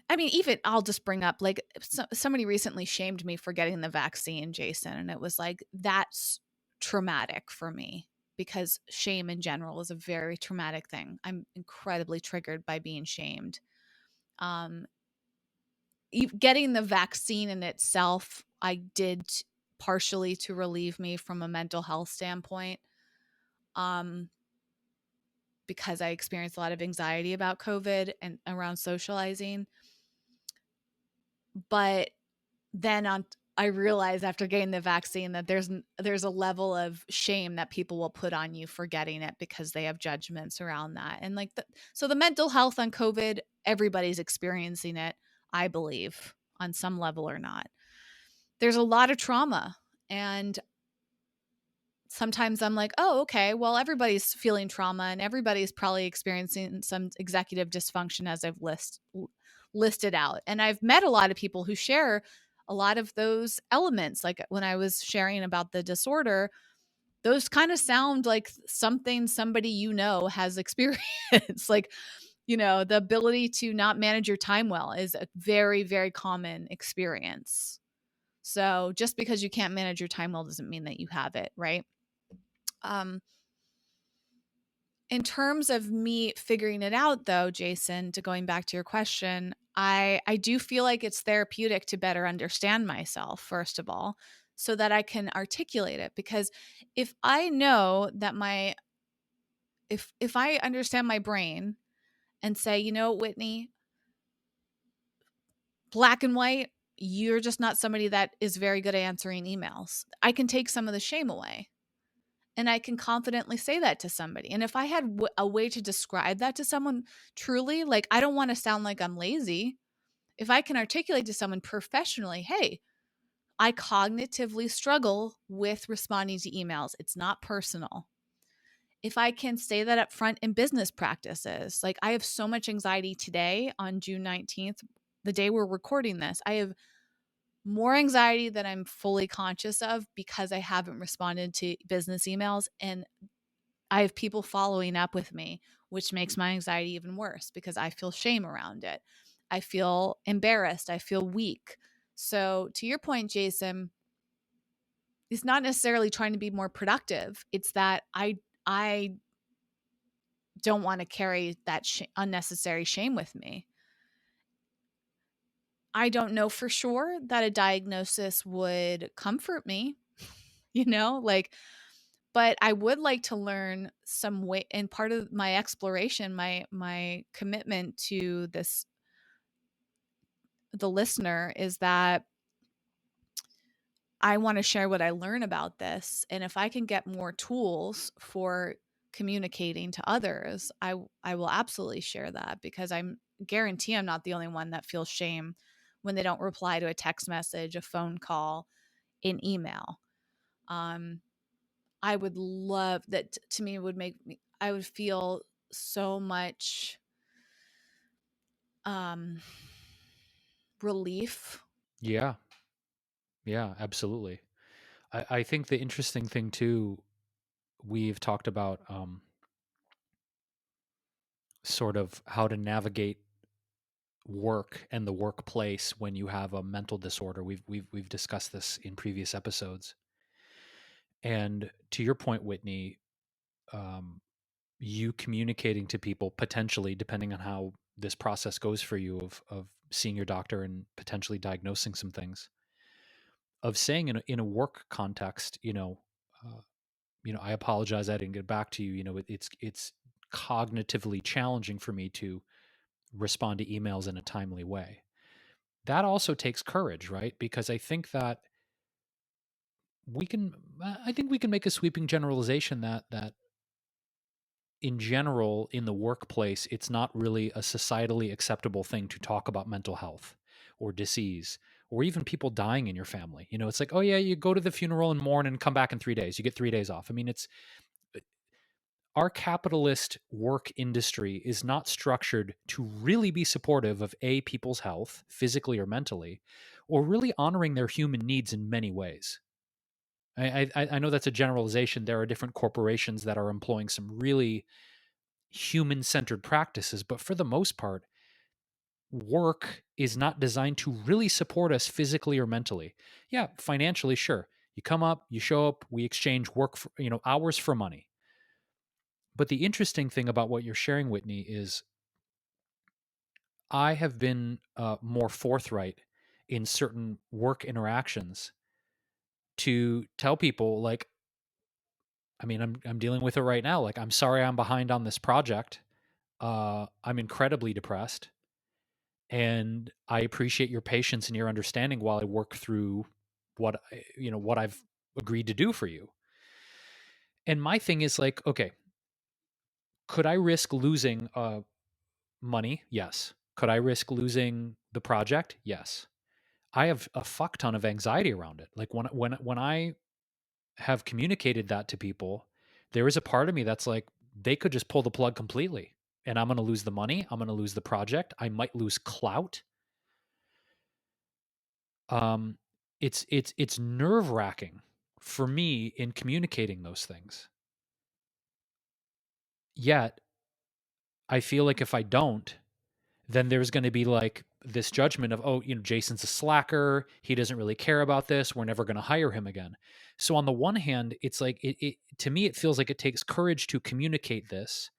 I mean, even I'll just bring up, like, somebody recently shamed me for getting the vaccine, Jason, and it was like, that's traumatic for me because shame in general is a very traumatic thing. I'm incredibly triggered by being shamed. Um, Getting the vaccine in itself, I did partially to relieve me from a mental health standpoint, um, because I experienced a lot of anxiety about COVID and around socializing. But then I realized after getting the vaccine that there's a level of shame that people will put on you for getting it because they have judgments around that. And like so the mental health on COVID, everybody's experiencing it, I believe, on some level or not. There's a lot of trauma, and sometimes I'm like, oh, okay, well, everybody's feeling trauma and everybody's probably experiencing some executive dysfunction as I've listed out. And I've met a lot of people who share a lot of those elements. Like when I was sharing about the disorder, those kind of sound like something somebody has experienced. Like, the ability to not manage your time well is a very, very common experience. So just because you can't manage your time well doesn't mean that you have it, right? Um, in terms of me figuring it out, though, Jason, to going back to your question, I do feel like it's therapeutic to better understand myself, first of all, so that I can articulate it. Because if I know that if I understand my brain and say, Whitney, black and white, you're just not somebody that is very good at answering emails. I can take some of the shame away. And I can confidently say that to somebody. And if I had a way to describe that to someone truly, like, I don't want to sound like I'm lazy. If I can articulate to someone professionally, hey, I cognitively struggle with responding to emails, it's not personal. If I can say that up front in business practices, like, I have so much anxiety today on June 19th, the day we're recording this. I have more anxiety than I'm fully conscious of because I haven't responded to business emails. And I have people following up with me, which makes my anxiety even worse because I feel shame around it. I feel embarrassed. I feel weak. So, to your point, Jason, it's not necessarily trying to be more productive. It's that I don't want to carry that unnecessary shame with me. I don't know for sure that a diagnosis would comfort me, like, but I would like to learn some way. And part of my exploration, my commitment to the listener, is that I want to share what I learn about this. And if I can get more tools for communicating to others, I will absolutely share that, because I'm guarantee I'm not the only one that feels shame when they don't reply to a text message, a phone call, an email. Um, I would love that. To me, it would make me, I would feel so much um, relief. Yeah. Yeah, absolutely. I think the interesting thing too, we've talked about sort of how to navigate work and the workplace when you have a mental disorder. We've discussed this in previous episodes. And to your point, Whitney, um, you communicating to people potentially, depending on how this process goes for you of seeing your doctor and potentially diagnosing some things, of saying in a work context, uh, I apologize, I didn't get back to you. It's cognitively challenging for me to respond to emails in a timely way. That also takes courage, right? Because we can I think we can make a sweeping generalization that in general in the workplace it's not really a societally acceptable thing to talk about mental health or disease or even people dying in your family. It's like, oh yeah, you go to the funeral and mourn and come back in 3 days. You get 3 days off. I mean, it's our capitalist work industry is not structured to really be supportive of people's health, physically or mentally, or really honoring their human needs in many ways. I know that's a generalization. There are different corporations that are employing some really human centered practices, but for the most part, work is not designed to really support us physically or mentally. Yeah, financially, sure. You come up, you show up, we exchange work for, hours for money. But the interesting thing about what you're sharing, Whitney, is I have been more forthright in certain work interactions to tell people, like, I mean, I'm dealing with it right now. Like, I'm sorry I'm behind on this project. I'm incredibly depressed, and I appreciate your patience and your understanding while I work through what I've agreed to do for you. And my thing is like, okay, could I risk losing money? Yes. Could I risk losing the project? Yes. I have a fuck ton of anxiety around it. Like when I have communicated that to people, there is a part of me that's like, they could just pull the plug completely, and I'm going to lose the money. I'm going to lose the project. I might lose clout. Um, it's nerve wracking for me in communicating those things. Yet I feel like if I don't, then there's going to be like this judgment of, oh, Jason's a slacker. He doesn't really care about this. We're never going to hire him again. So on the one hand, it's like to me, it feels like it takes courage to communicate this,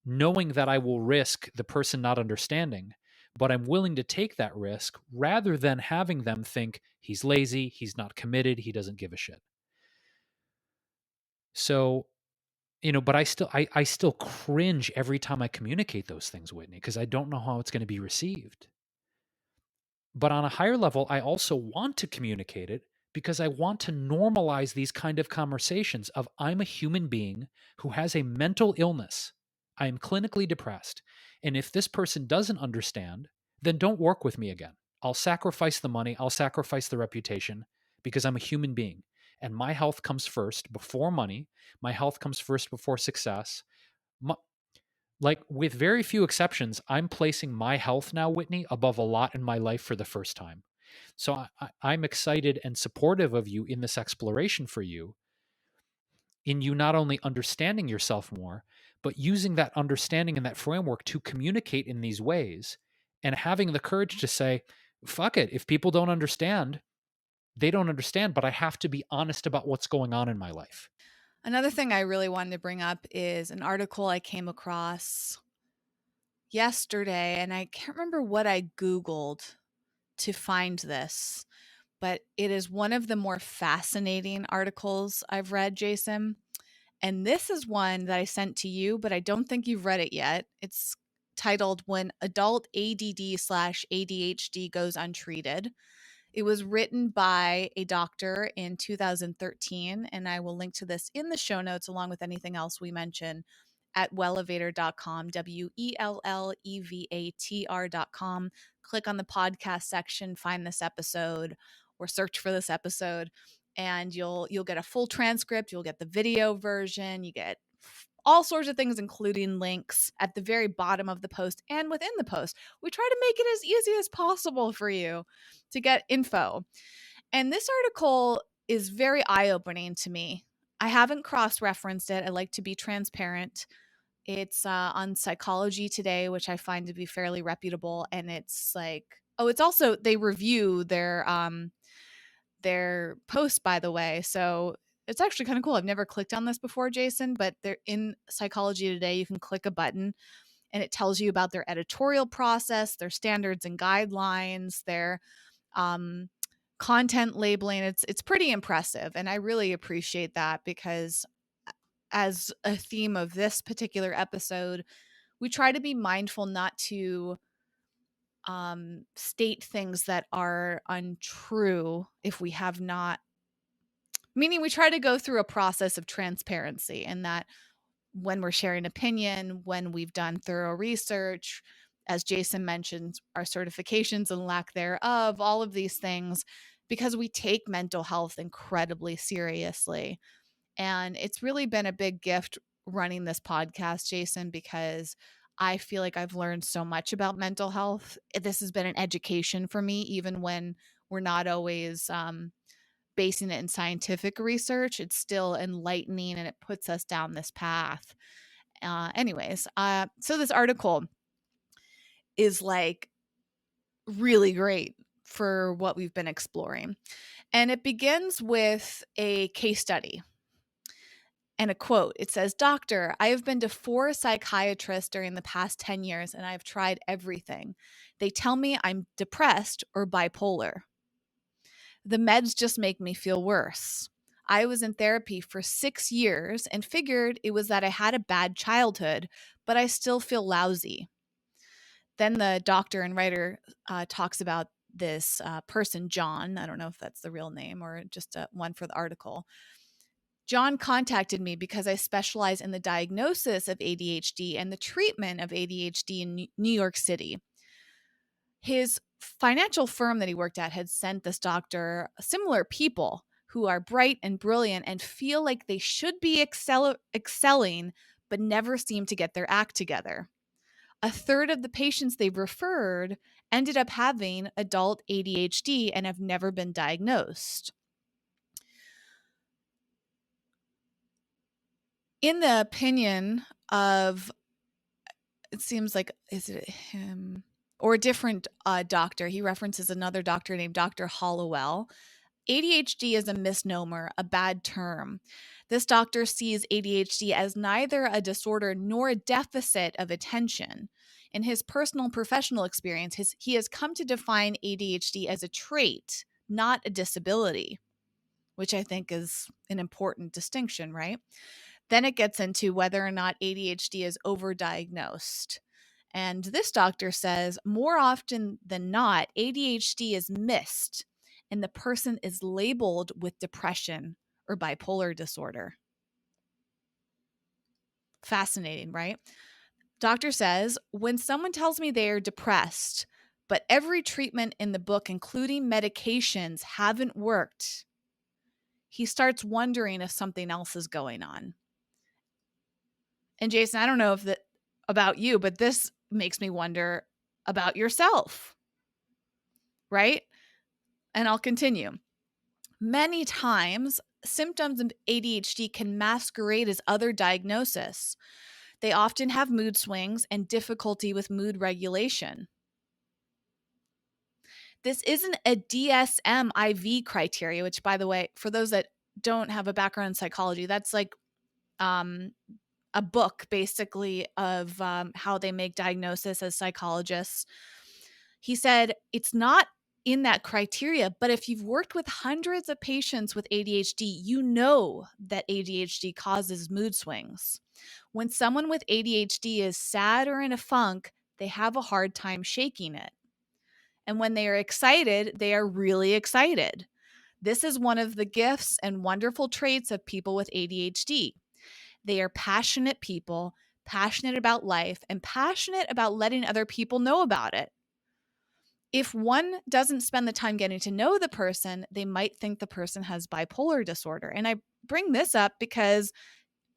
knowing that I will risk the person not understanding, but I'm willing to take that risk rather than having them think he's lazy, he's not committed, he doesn't give a shit. So, but I still cringe every time I communicate those things, Whitney, because I don't know how it's going to be received. But on a higher level, I also want to communicate it because I want to normalize these kind of conversations of I'm a human being who has a mental illness. I am clinically depressed. And if this person doesn't understand, then don't work with me again. I'll sacrifice the money, I'll sacrifice the reputation because I'm a human being. And my health comes first before money. My health comes first before success. Like, with very few exceptions, I'm placing my health now, Whitney, above a lot in my life for the first time. So I'm excited and supportive of you in this exploration for you, in you not only understanding yourself more, but using that understanding and that framework to communicate in these ways and having the courage to say, fuck it. If people don't understand, they don't understand, but I have to be honest about what's going on in my life. Another thing I really wanted to bring up is an article I came across yesterday, and I can't remember what I Googled to find this, but it is one of the more fascinating articles I've read, Jason. And this is one that I sent to you, but I don't think you've read it yet. It's titled When Adult ADD/ADHD Goes Untreated. It was written by a doctor in 2013, and I will link to this in the show notes along with anything else we mention at wellevatr.com, WELLEVATR.com. Click on the podcast section, find this episode, or search for this episode, and you'll get a full transcript. You'll get the video version. You get all sorts of things, including links at the very bottom of the post and within the post. We try to make it as easy as possible for you to get info. And this article is very eye-opening to me. I haven't cross-referenced it. I like to be transparent. It's on Psychology Today, which I find to be fairly reputable. And it's like, oh, it's also, they review their post, by the way. So it's actually kind of cool. I've never clicked on this before, Jason, but they're in Psychology Today. You can click a button and it tells you about their editorial process, their standards and guidelines, their um, content labeling. It's pretty impressive, and I really appreciate that because as a theme of this particular episode, we try to be mindful not to state things that are untrue if we have not, meaning we try to go through a process of transparency, and that when we're sharing opinion, when we've done thorough research, as Jason mentioned, our certifications and lack thereof, all of these things, because we take mental health incredibly seriously. And it's really been a big gift running this podcast, Jason, because I feel like I've learned so much about mental health. This has been an education for me, even when we're not always basing it in scientific research. It's still enlightening and it puts us down this path. So this article is like really great for what we've been exploring. And it begins with a case study and a quote. It says, "Doctor, I have been to 4 psychiatrists during the past 10 years and I've tried everything. They tell me I'm depressed or bipolar. The meds just make me feel worse. I was in therapy for 6 years and figured it was that I had a bad childhood, but I still feel lousy." Then the doctor and writer talks about this person, John. I don't know if that's the real name or just one for the article. "John contacted me because I specialize in the diagnosis of ADHD and the treatment of ADHD in New York City. His financial firm that he worked at had sent this doctor similar people who are bright and brilliant and feel like they should be excelling, but never seem to get their act together. A third of the patients they referred ended up having adult ADHD and have never been diagnosed." In the opinion of, it seems like, is it him or a different doctor? He references another doctor named Dr. Hollowell. ADHD is a misnomer, a bad term. This doctor sees ADHD as neither a disorder nor a deficit of attention. In his personal and professional experience, he has come to define ADHD as a trait, not a disability, which I think is an important distinction, right? Then it gets into whether or not ADHD is overdiagnosed. And this doctor says more often than not, ADHD is missed and the person is labeled with depression or bipolar disorder. Fascinating, right? Doctor says, when someone tells me they are depressed, but every treatment in the book, including medications, haven't worked, he starts wondering if something else is going on. And Jason, I don't know if that about you, but this makes me wonder about yourself, right? And I'll continue. Many times, symptoms of ADHD can masquerade as other diagnosis. They often have mood swings and difficulty with mood regulation. This isn't a DSM-IV criteria, which, by the way, for those that don't have a background in psychology, that's like um, a book basically of how they make diagnosis as psychologists. He said it's not in that criteria, but if you've worked with hundreds of patients with ADHD, you know that ADHD causes mood swings. When someone with ADHD is sad or in a funk, they have a hard time shaking it. And when they are excited, they are really excited. This is one of the gifts and wonderful traits of people with ADHD. They are passionate people, passionate about life, and passionate about letting other people know about it. If one doesn't spend the time getting to know the person, they might think the person has bipolar disorder. And I bring this up because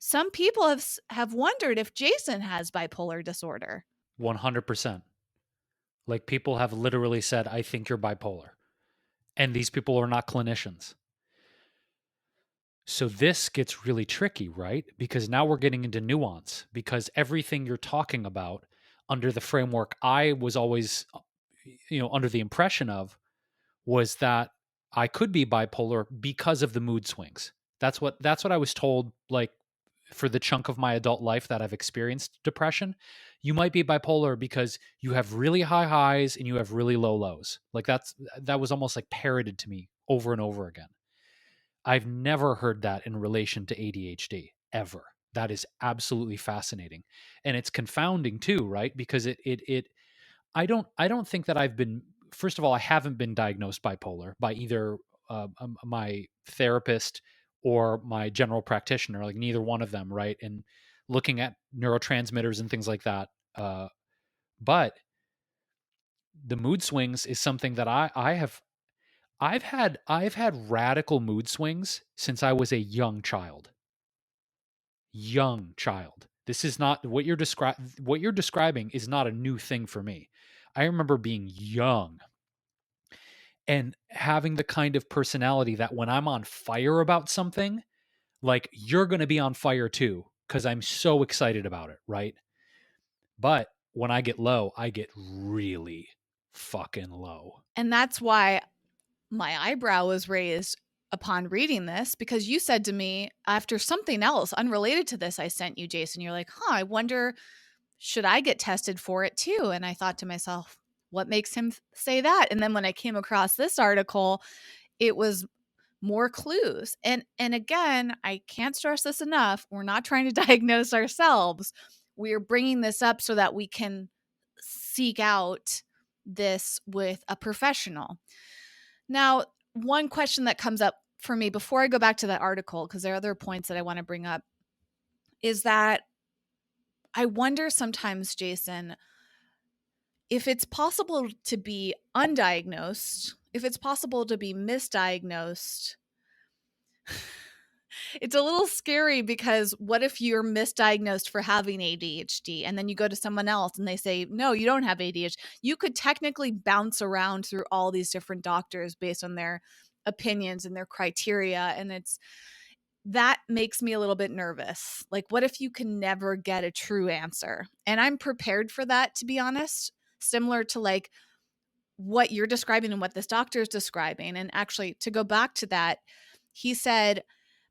some people have wondered if Jason has bipolar disorder. 100%. Like people have literally said, I think you're bipolar. And these people are not clinicians. So this gets really tricky, right? Because now we're getting into nuance because everything you're talking about under the framework I was always under the impression of was that I could be bipolar because of the mood swings. That's what I was told, like, for the chunk of my adult life that I've experienced depression. You might be bipolar because you have really high highs and you have really low lows. Like that was almost like parroted to me over and over again. I've never heard that in relation to ADHD ever. That is absolutely fascinating. And it's confounding too, right? Because it I don't think that I've been, first of all, I haven't been diagnosed bipolar by either my therapist or my general practitioner, like neither one of them, right? And looking at neurotransmitters and things like that. But the mood swings is something that I've had radical mood swings since I was a young child. Young child. This is not what you're describing is not a new thing for me. I remember being young and having the kind of personality that when I'm on fire about something, like you're going to be on fire too because I'm so excited about it, right? But when I get low, I get really fucking low. And that's why my eyebrow was raised upon reading this, because you said to me after something else unrelated to this I sent you, Jason, you're like, I wonder, should I get tested for it too? And I thought to myself, what makes him say that? And then when I came across this article, it was more clues. And again, I can't stress this enough. We're not trying to diagnose ourselves. We are bringing this up so that we can seek out this with a professional. Now, one question that comes up for me before I go back to that article, because there are other points that I want to bring up, is that I wonder sometimes, Jason, if it's possible to be undiagnosed, if it's possible to be misdiagnosed. It's a little scary because what if you're misdiagnosed for having ADHD and then you go to someone else and they say, no, you don't have ADHD. You could technically bounce around through all these different doctors based on their opinions and their criteria. And that makes me a little bit nervous. Like, what if you can never get a true answer? And I'm prepared for that, to be honest, similar to like what you're describing and what this doctor is describing. And actually, to go back to that, he said,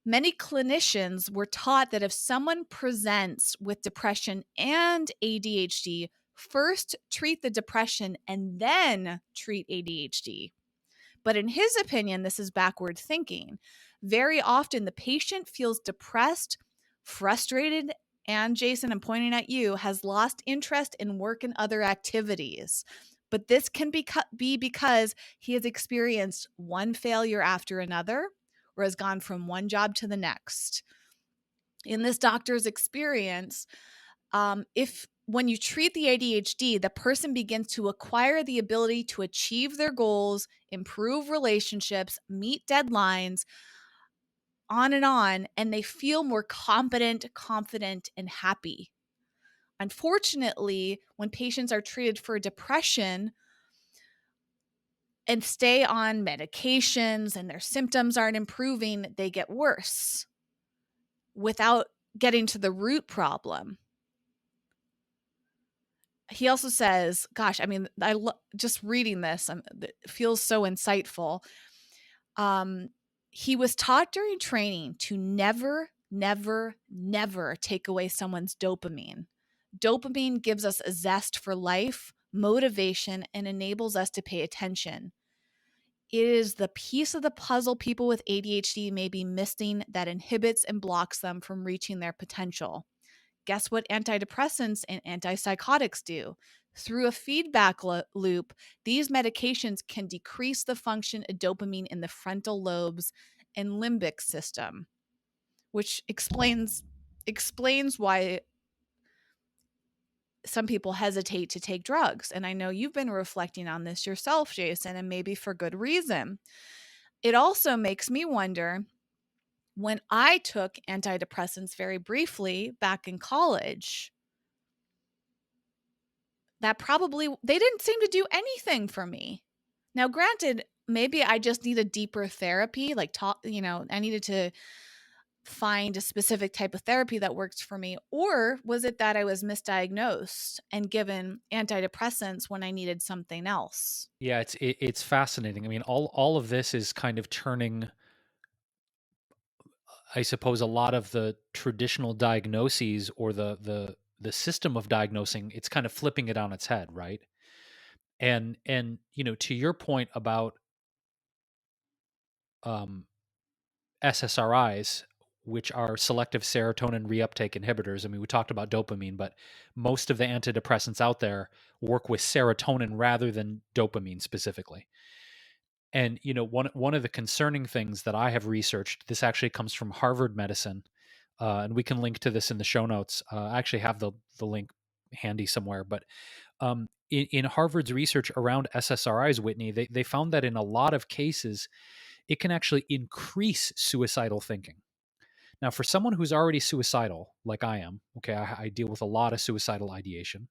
many clinicians were taught that if someone presents with depression and ADHD, first treat the depression and then treat ADHD. But in his opinion, this is backward thinking. Very often, the patient feels depressed, frustrated, and Jason, I'm pointing at you, has lost interest in work and other activities. But this can be because he has experienced one failure after another or has gone from one job to the next. In this doctor's experience, if when you treat the ADHD, the person begins to acquire the ability to achieve their goals, improve relationships, meet deadlines, on, and they feel more competent, confident, and happy. Unfortunately, when patients are treated for depression and stay on medications and their symptoms aren't improving, they get worse without getting to the root problem. He also says, gosh, I mean, just reading this, it feels so insightful. He was taught during training to never, never, never take away someone's dopamine. Dopamine gives us a zest for life, motivation, and enables us to pay attention. It is the piece of the puzzle people with ADHD may be missing that inhibits and blocks them from reaching their potential. Guess what antidepressants and antipsychotics do? Through a feedback loop, these medications can decrease the function of dopamine in the frontal lobes and limbic system, which explains why some people hesitate to take drugs. And I know you've been reflecting on this yourself, Jason, and maybe for good reason. It also makes me wonder, when I took antidepressants very briefly back in college, they didn't seem to do anything for me. Now, granted, maybe I just need a deeper therapy, I needed to find a specific type of therapy that works for me. Or was it that I was misdiagnosed and given antidepressants when I needed something else? Yeah, it's fascinating. I mean, all of this is kind of turning, I suppose, a lot of the traditional diagnoses or the system of diagnosing. It's kind of flipping it on its head, right? And to your point about um, SSRIs, which are selective serotonin reuptake inhibitors. I mean, we talked about dopamine, but most of the antidepressants out there work with serotonin rather than dopamine specifically. And one of the concerning things that I have researched, this actually comes from Harvard Medicine, and we can link to this in the show notes. I actually have the link handy somewhere, but in Harvard's research around SSRIs, Whitney, they found that in a lot of cases, it can actually increase suicidal thinking. Now, for someone who's already suicidal, like I am, okay, I deal with a lot of suicidal ideation.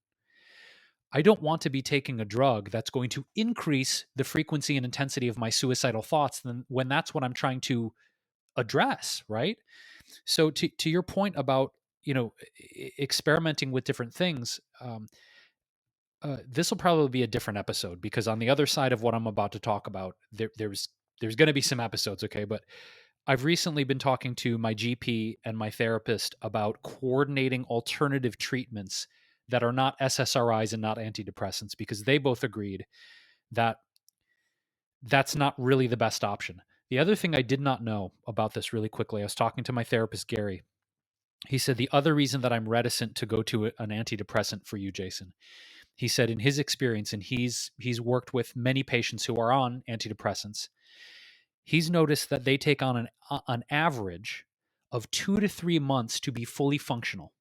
I don't want to be taking a drug that's going to increase the frequency and intensity of my suicidal thoughts when that's what I'm trying to address, right? So to your point about, experimenting with different things, this will probably be a different episode, because on the other side of what I'm about to talk about, there's going to be some episodes, okay? But I've recently been talking to my GP and my therapist about coordinating alternative treatments that are not SSRIs and not antidepressants, because they both agreed that that's not really the best option. The other thing I did not know about this, really quickly, I was talking to my therapist, Gary. He said the other reason that I'm reticent to go to an antidepressant for you, Jason, he said in his experience, and he's worked with many patients who are on antidepressants, he's noticed that they take on an average of 2 to 3 months to be fully functional.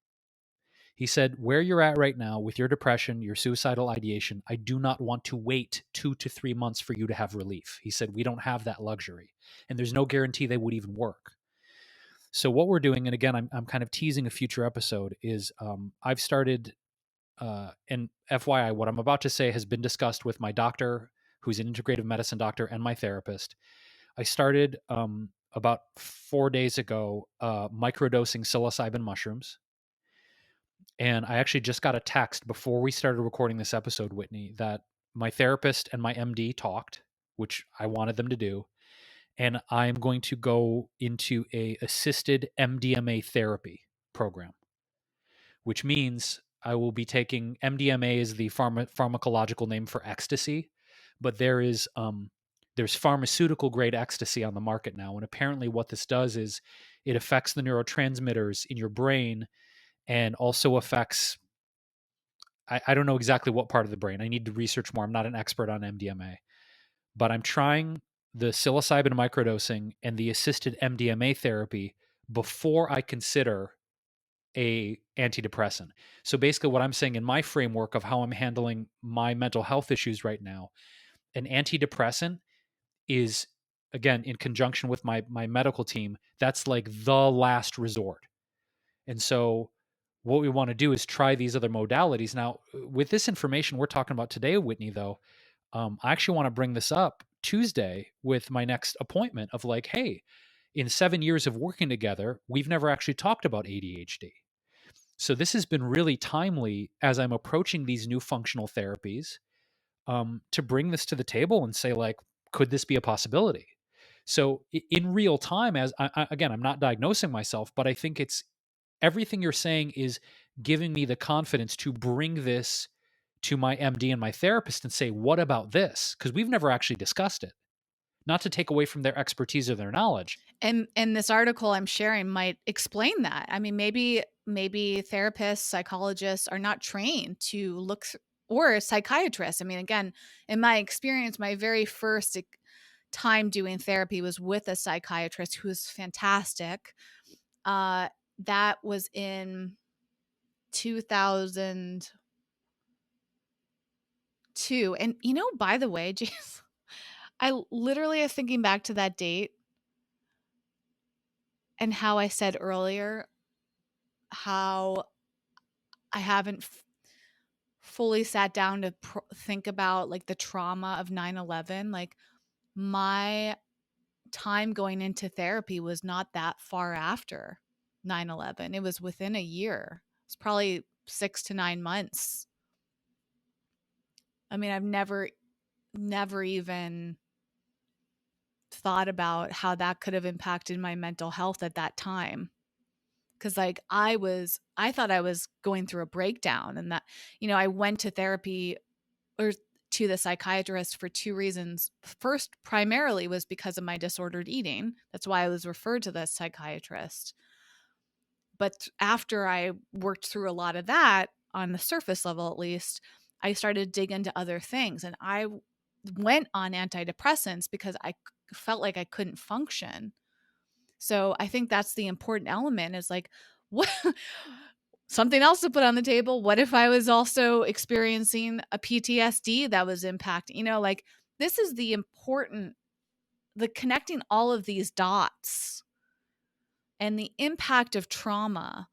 He said, where you're at right now with your depression, your suicidal ideation, I do not want to wait 2 to 3 months for you to have relief. He said, we don't have that luxury, and there's no guarantee they would even work. So what we're doing, and again, I'm kind of teasing a future episode, is I've started, and FYI, what I'm about to say has been discussed with my doctor, who's an integrative medicine doctor, and my therapist. I started about 4 days ago microdosing psilocybin mushrooms. And I actually just got a text before we started recording this episode, Whitney, that my therapist and my MD talked, which I wanted them to do. And I'm going to go into a assisted MDMA therapy program, which means I will be taking MDMA is the pharmacological name for ecstasy, but there's pharmaceutical grade ecstasy on the market now. And apparently what this does is it affects the neurotransmitters in your brain and also affects, I don't know exactly what part of the brain. I need to research more. I'm not an expert on MDMA, but I'm trying the psilocybin microdosing and the assisted MDMA therapy before I consider a antidepressant. So basically what I'm saying in my framework of how I'm handling my mental health issues right now, an antidepressant is, again, in conjunction with my medical team, that's like the last resort. And so what we want to do is try these other modalities. Now, with this information we're talking about today, Whitney, though, I actually want to bring this up Tuesday with my next appointment of like, hey, in 7 years of working together, we've never actually talked about ADHD. So this has been really timely as I'm approaching these new functional therapies, to bring this to the table and say, like, could this be a possibility? So in real time, as again, I'm not diagnosing myself, but I think it's everything you're saying is giving me the confidence to bring this to my MD and my therapist and say, what about this? Because we've never actually discussed it. Not to take away from their expertise or their knowledge. And this article I'm sharing might explain that. I mean, maybe therapists, psychologists are not trained to or psychiatrists. I mean, again, in my experience, my very first time doing therapy was with a psychiatrist who was fantastic. That was in 2002. And by the way, James, I literally am thinking back to that date and how I said earlier how I haven't fully sat down to think about like the trauma of 9/11. Like my time going into therapy was not that far after 9/11. It was within a year. It's probably 6 to 9 months. I mean, I've never even thought about how that could have impacted my mental health at that time. Cause like I thought I was going through a breakdown, and that, I went to therapy or to the psychiatrist for two reasons. First, primarily was because of my disordered eating. That's why I was referred to the psychiatrist. But after I worked through a lot of that, on the surface level at least, I started to dig into other things. And I went on antidepressants because I felt like I couldn't function. So I think that's the important element, is like, what something else to put on the table. What if I was also experiencing a PTSD that was impacting, like this is the connecting all of these dots and the impact of trauma,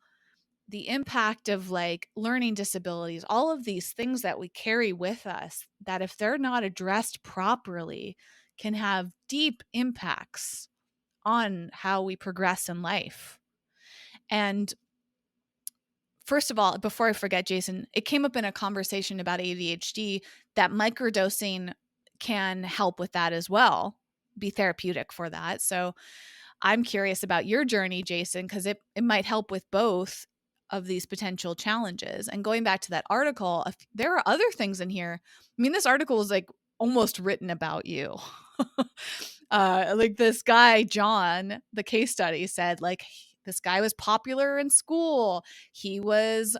the impact of like learning disabilities, all of these things that we carry with us that if they're not addressed properly can have deep impacts on how we progress in life. And first of all, before I forget, Jason, it came up in a conversation about ADHD that microdosing can help with that as well, be therapeutic for that. So I'm curious about your journey, Jason, because it might help with both of these potential challenges. And going back to that article, there are other things in here. I mean, this article is like almost written about you. Like this guy, John, the case study said, like, this guy was popular in school. He was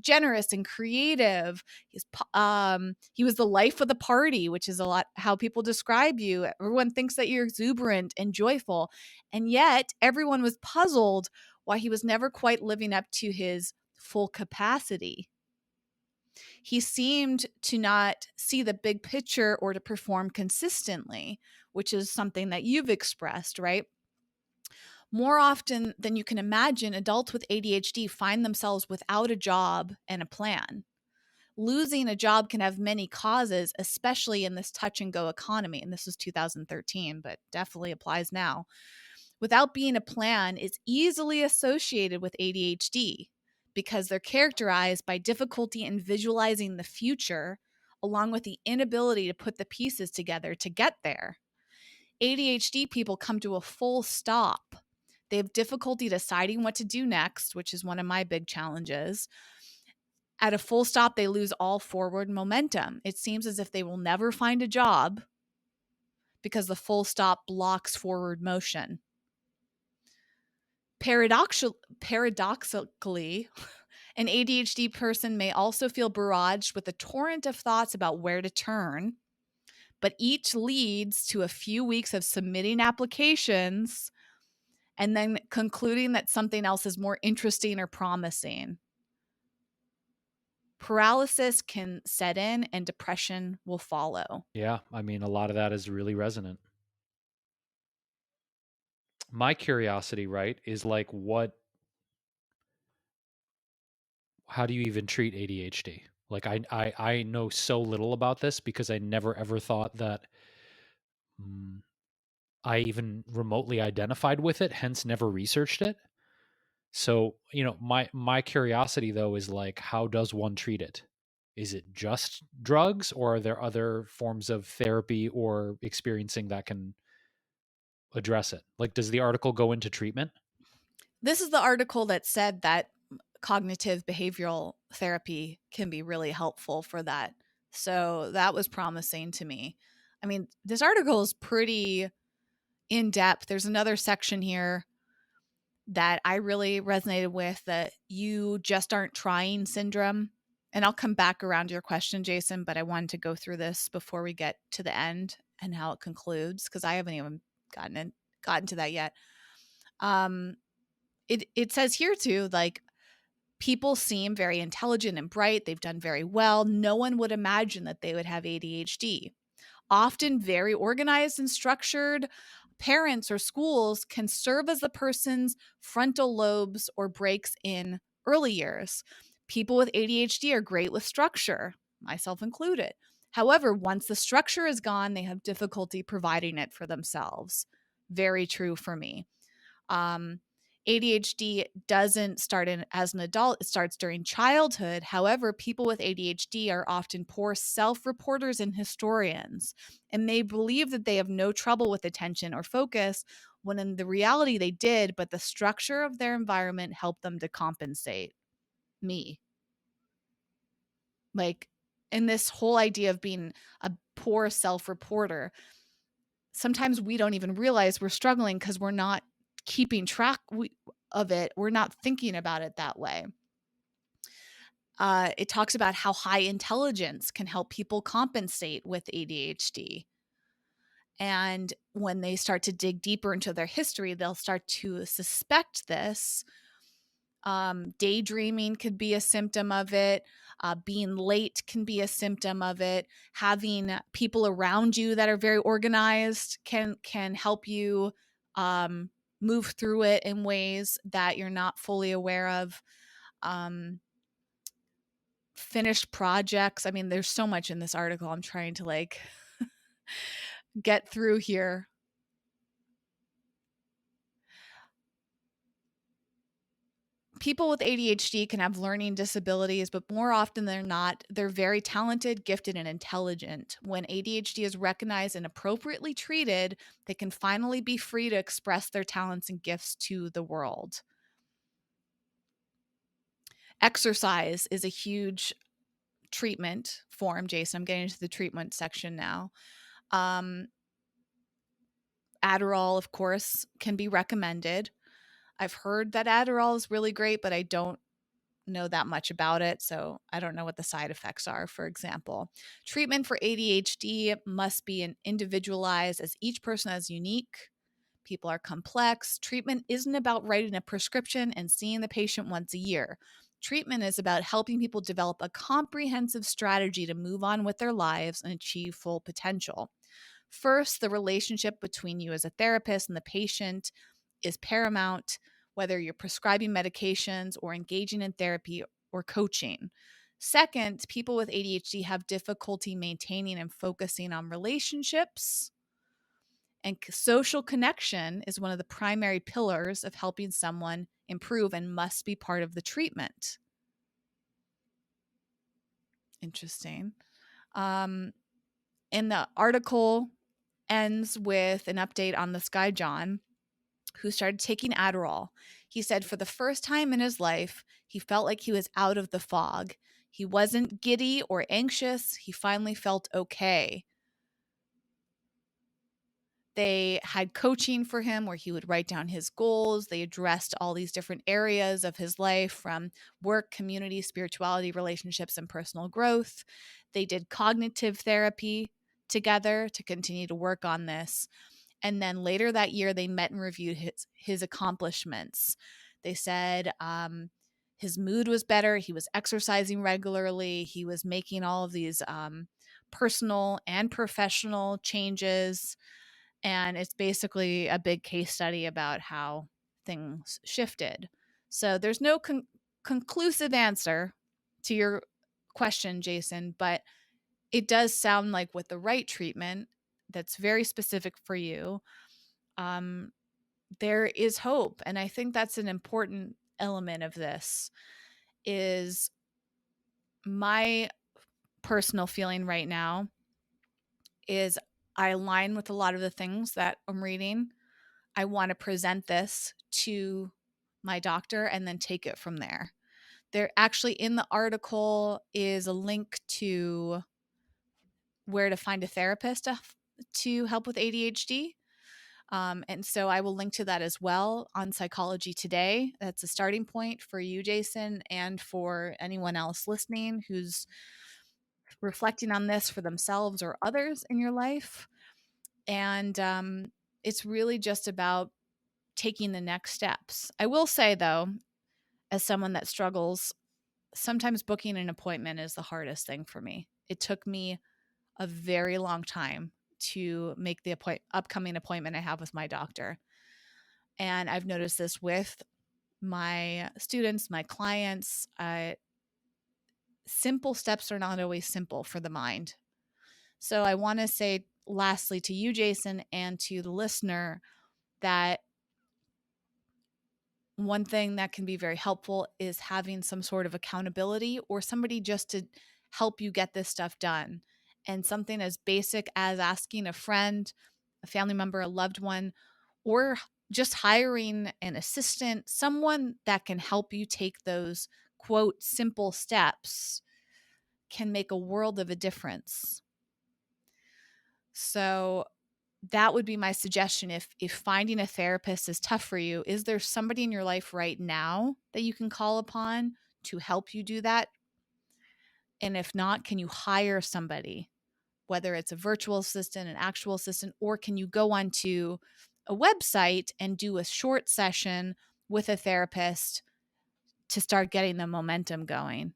generous and creative. He was the life of the party, which is a lot how people describe you. Everyone thinks that you're exuberant and joyful. And yet everyone was puzzled why he was never quite living up to his full capacity. He seemed to not see the big picture or to perform consistently, which is something that you've expressed, right? More often than you can imagine, adults with ADHD find themselves without a job and a plan. Losing a job can have many causes, especially in this touch and go economy. And this is 2013, but definitely applies now. Without being a plan is easily associated with ADHD because they're characterized by difficulty in visualizing the future, along with the inability to put the pieces together to get there. ADHD people come to a full stop. They have difficulty deciding what to do next, which is one of my big challenges. At a full stop, they lose all forward momentum. It seems as if they will never find a job because the full stop blocks forward motion. Paradoxically, An ADHD person may also feel barraged with a torrent of thoughts about where to turn, but each leads to a few weeks of submitting applications and then concluding that something else is more interesting or promising. Paralysis can set in and depression will follow. Yeah, I mean, a lot of that is really resonant. My curiosity, right, is like, how do you even treat ADHD? Like, I know so little about this because I never ever thought that mm, I even remotely identified with it, hence never researched it. So, my curiosity though is like, how does one treat it? Is it just drugs, or are there other forms of therapy or experiencing that can address it? Like, does the article go into treatment? This is the article that said that cognitive behavioral therapy can be really helpful for that. So that was promising to me. I mean, this article is pretty in depth. There's another section here that I really resonated with, that you just aren't trying syndrome. And I'll come back around to your question, Jason, but I wanted to go through this before we get to the end and how it concludes, because I haven't even gotten to that yet. It says here too, like, people seem very intelligent and bright. They've done very well. No one would imagine that they would have ADHD. Often very organized and structured, parents or schools can serve as the person's frontal lobes or breaks in early years. People with ADHD are great with structure, myself included. However, once the structure is gone, they have difficulty providing it for themselves. Very true for me. Um, ADHD doesn't start as an adult, it starts during childhood. However, people with ADHD are often poor self reporters and historians, and they believe that they have no trouble with attention or focus when in the reality they did, but the structure of their environment helped them to compensate. Me. Like, in this whole idea of being a poor self reporter, sometimes we don't even realize we're struggling because we're not keeping track of it. We're not thinking about it that way. It talks about how high intelligence can help people compensate with ADHD. And when they start to dig deeper into their history, they'll start to suspect this. Daydreaming could be a symptom of it. Being late can be a symptom of it. Having people around you that are very organized can help you move through it in ways that you're not fully aware of. Finished projects. I mean, there's so much in this article. I'm trying to like get through here. People with ADHD can have learning disabilities, but more often than not, they're very talented, gifted, and intelligent. When ADHD is recognized and appropriately treated, they can finally be free to express their talents and gifts to the world. Exercise is a huge treatment form, Jason. I'm getting into the treatment section now. Adderall, of course, can be recommended. I've heard that Adderall is really great, but I don't know that much about it, so I don't know what the side effects are, for example. Treatment for ADHD must be individualized, as each person is unique. People are complex. Treatment isn't about writing a prescription and seeing the patient once a year. Treatment is about helping people develop a comprehensive strategy to move on with their lives and achieve full potential. First, the relationship between you as a therapist and the patient is paramount, whether you're prescribing medications or engaging in therapy or coaching. Second, people with ADHD have difficulty maintaining and focusing on relationships. And social connection is one of the primary pillars of helping someone improve and must be part of the treatment. Interesting. And the article ends with an update on this guy, John, who started taking Adderall. He said for the first time in his life, he felt like he was out of the fog. He wasn't giddy or anxious. He finally felt okay. They had coaching for him where he would write down his goals. They addressed all these different areas of his life, from work, community, spirituality, relationships, and personal growth. They did cognitive therapy together to continue to work on this. And then later that year, they met and reviewed his accomplishments. They said his mood was better. He was exercising regularly. He was making all of these personal and professional changes. And it's basically a big case study about how things shifted. So there's no conclusive answer to your question, Jason, but it does sound like with the right treatment that's very specific for you, um, there is hope. And I think that's an important element of this. Is my personal feeling right now is I align with a lot of the things that I'm reading. I want to present this to my doctor and then take it from there. There actually in the article is a link to where to find a therapist to help with ADHD. And so I will link to that as well on Psychology Today. That's a starting point for you, Jason, and for anyone else listening who's reflecting on this for themselves or others in your life. And it's really just about taking the next steps. I will say, though, as someone that struggles, sometimes booking an appointment is the hardest thing for me. It took me a very long time to make the upcoming appointment I have with my doctor. And I've noticed this with my students, my clients. Simple steps are not always simple for the mind. So I want to say, lastly, to you, Jason, and to the listener, that one thing that can be very helpful is having some sort of accountability or somebody just to help you get this stuff done. And something as basic as asking a friend, a family member, a loved one, or just hiring an assistant, someone that can help you take those quote simple steps, can make a world of a difference. So that would be my suggestion. If finding a therapist is tough for you, is there somebody in your life right now that you can call upon to help you do that? And if not, can you hire somebody, whether it's a virtual assistant, an actual assistant, or can you go onto a website and do a short session with a therapist to start getting the momentum going?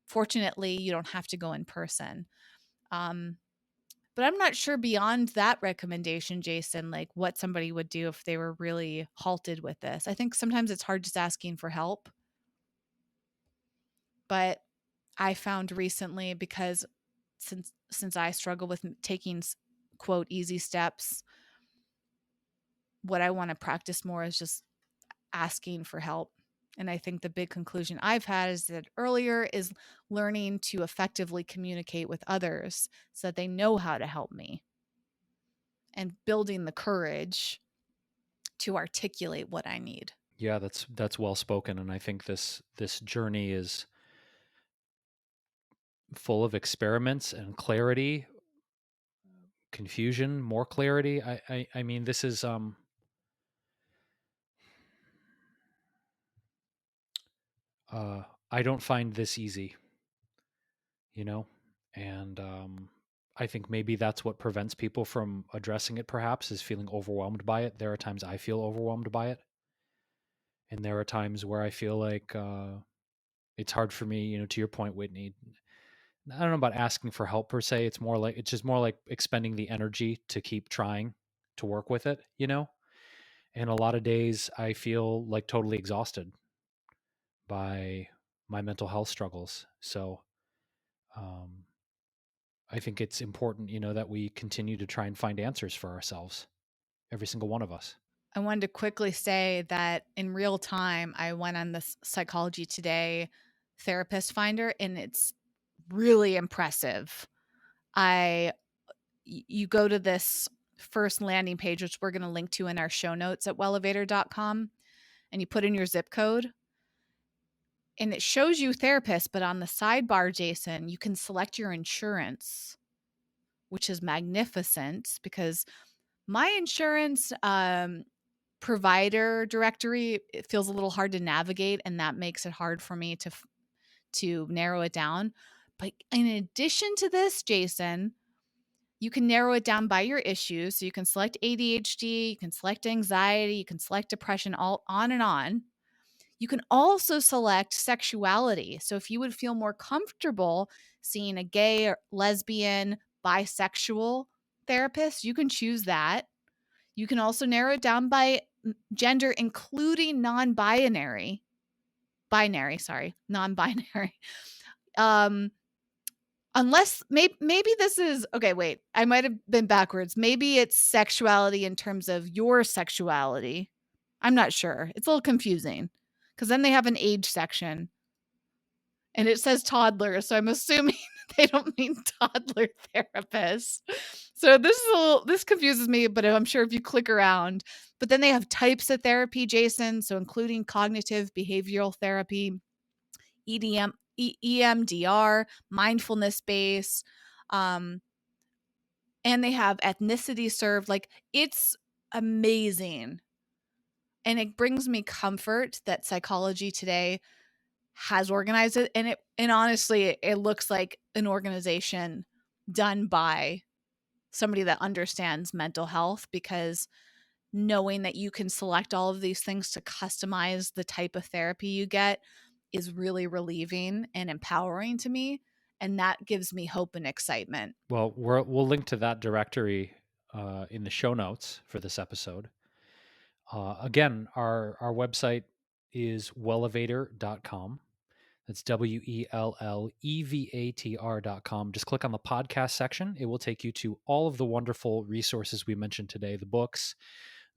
Fortunately, you don't have to go in person. Um, But I'm not sure beyond that recommendation, Jason, like what somebody would do if they were really halted with this. I think sometimes it's hard just asking for help. But I found recently, because since I struggle with taking quote easy steps, what I want to practice more is just asking for help. And I think the big conclusion I've had is that earlier is learning to effectively communicate with others so that they know how to help me, and building the courage to articulate what I need. Yeah, that's well spoken, and I think this journey is full of experiments and clarity, confusion, more clarity. I mean, this is I don't find this easy, you know, and I think maybe that's what prevents people from addressing it. Perhaps is feeling overwhelmed by it. There are times I feel overwhelmed by it, and there are times where I feel like it's hard for me. You know, to your point, Whitney, I don't know about asking for help per se. It's just more like expending the energy to keep trying to work with it, you know? And a lot of days I feel like totally exhausted by my mental health struggles. So um, I think it's important, you know, that we continue to try and find answers for ourselves, every single one of us. I wanted to quickly say that in real time, I went on this Psychology Today therapist finder, and it's really impressive. You go to this first landing page, which we're going to link to in our show notes at wellevator.com, and you put in your zip code, and it shows you therapists, but on the sidebar, Jason, you can select your insurance, which is magnificent because My insurance provider directory, it feels a little hard to navigate, and that makes it hard for me to narrow it down. But in addition to this, Jason, you can narrow it down by your issues. So you can select ADHD, you can select anxiety, you can select depression, all on and on. You can also select sexuality. So if you would feel more comfortable seeing a gay or lesbian, bisexual therapist, you can choose that. You can also narrow it down by gender, including non-binary. Non-binary. Um, unless maybe this is okay. Wait, I might have been backwards. Maybe it's sexuality in terms of your sexuality. I'm not sure. It's a little confusing because then they have an age section and it says toddler, so I'm assuming they don't mean toddler therapists. So this confuses me, but I'm sure if you click around, but then they have types of therapy, Jason, so including cognitive behavioral therapy, EDM, EMDR, mindfulness base, um, and they have ethnicity served. Like, it's amazing. And it brings me comfort that Psychology Today has organized it, and honestly, it looks like an organization done by somebody that understands mental health, because knowing that you can select all of these things to customize the type of therapy you get is really relieving and empowering to me, and that gives me hope and excitement. Well, we'll link to that directory in the show notes for this episode. Again, our website is wellevatr.com. That's WELLEVATR.com. Just click on the podcast section. It will take you to all of the wonderful resources we mentioned today, the books,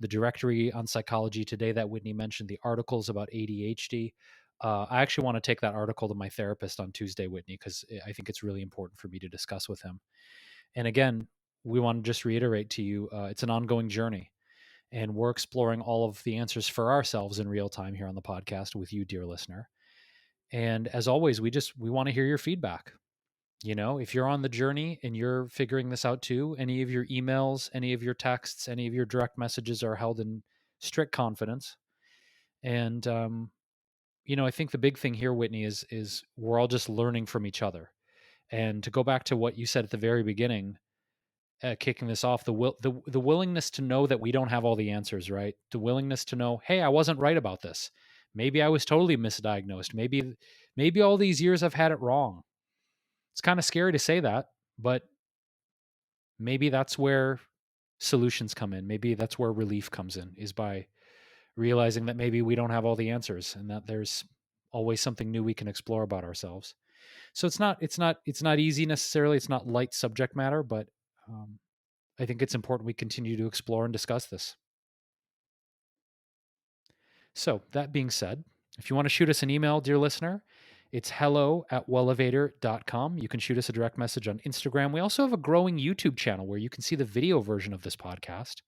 the directory on Psychology Today that Whitney mentioned, the articles about ADHD. I actually want to take that article to my therapist on Tuesday, Whitney, because I think it's really important for me to discuss with him. And again, we want to just reiterate to you, it's an ongoing journey. And we're exploring all of the answers for ourselves in real time here on the podcast with you, dear listener. And as always, we want to hear your feedback. You know, if you're on the journey and you're figuring this out too, any of your emails, any of your texts, any of your direct messages are held in strict confidence. And I think the big thing here, Whitney, is we're all just learning from each other. And to go back to what you said at the very beginning, kicking this off, the willingness to know that we don't have all the answers, right? The willingness to know, hey, I wasn't right about this. Maybe I was totally misdiagnosed. Maybe all these years I've had it wrong. It's kind of scary to say that, but maybe that's where solutions come in. Maybe that's where relief comes in, is by realizing that maybe we don't have all the answers and that there's always something new we can explore about ourselves. So it's not easy necessarily. It's not light subject matter, but I think it's important we continue to explore and discuss this. So, that being said, if you want to shoot us an email, dear listener, it's hello@wellevatr.com. You can shoot us a direct message on Instagram. We also have a growing YouTube channel where you can see the video version of this podcast.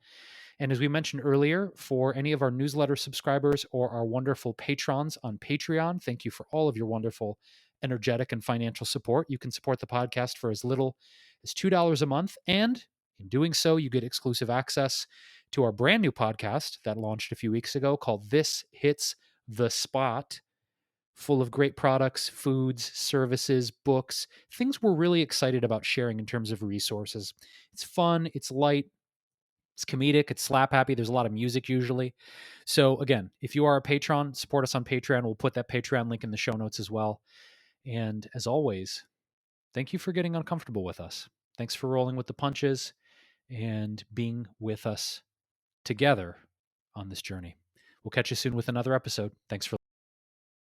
And as we mentioned earlier, for any of our newsletter subscribers or our wonderful patrons on Patreon, thank you for all of your wonderful, energetic, and financial support. You can support the podcast for as little as $2 a month. And in doing so, you get exclusive access to our brand new podcast that launched a few weeks ago called This Hits the Spot, full of great products, foods, services, books, things we're really excited about sharing in terms of resources. It's fun, it's light, it's comedic, it's slap happy. There's a lot of music usually. So again, if you are a patron, support us on Patreon. We'll put that Patreon link in the show notes as well. And as always, thank you for getting uncomfortable with us. Thanks for rolling with the punches and being with us together on this journey. We'll catch you soon with another episode. Thanks for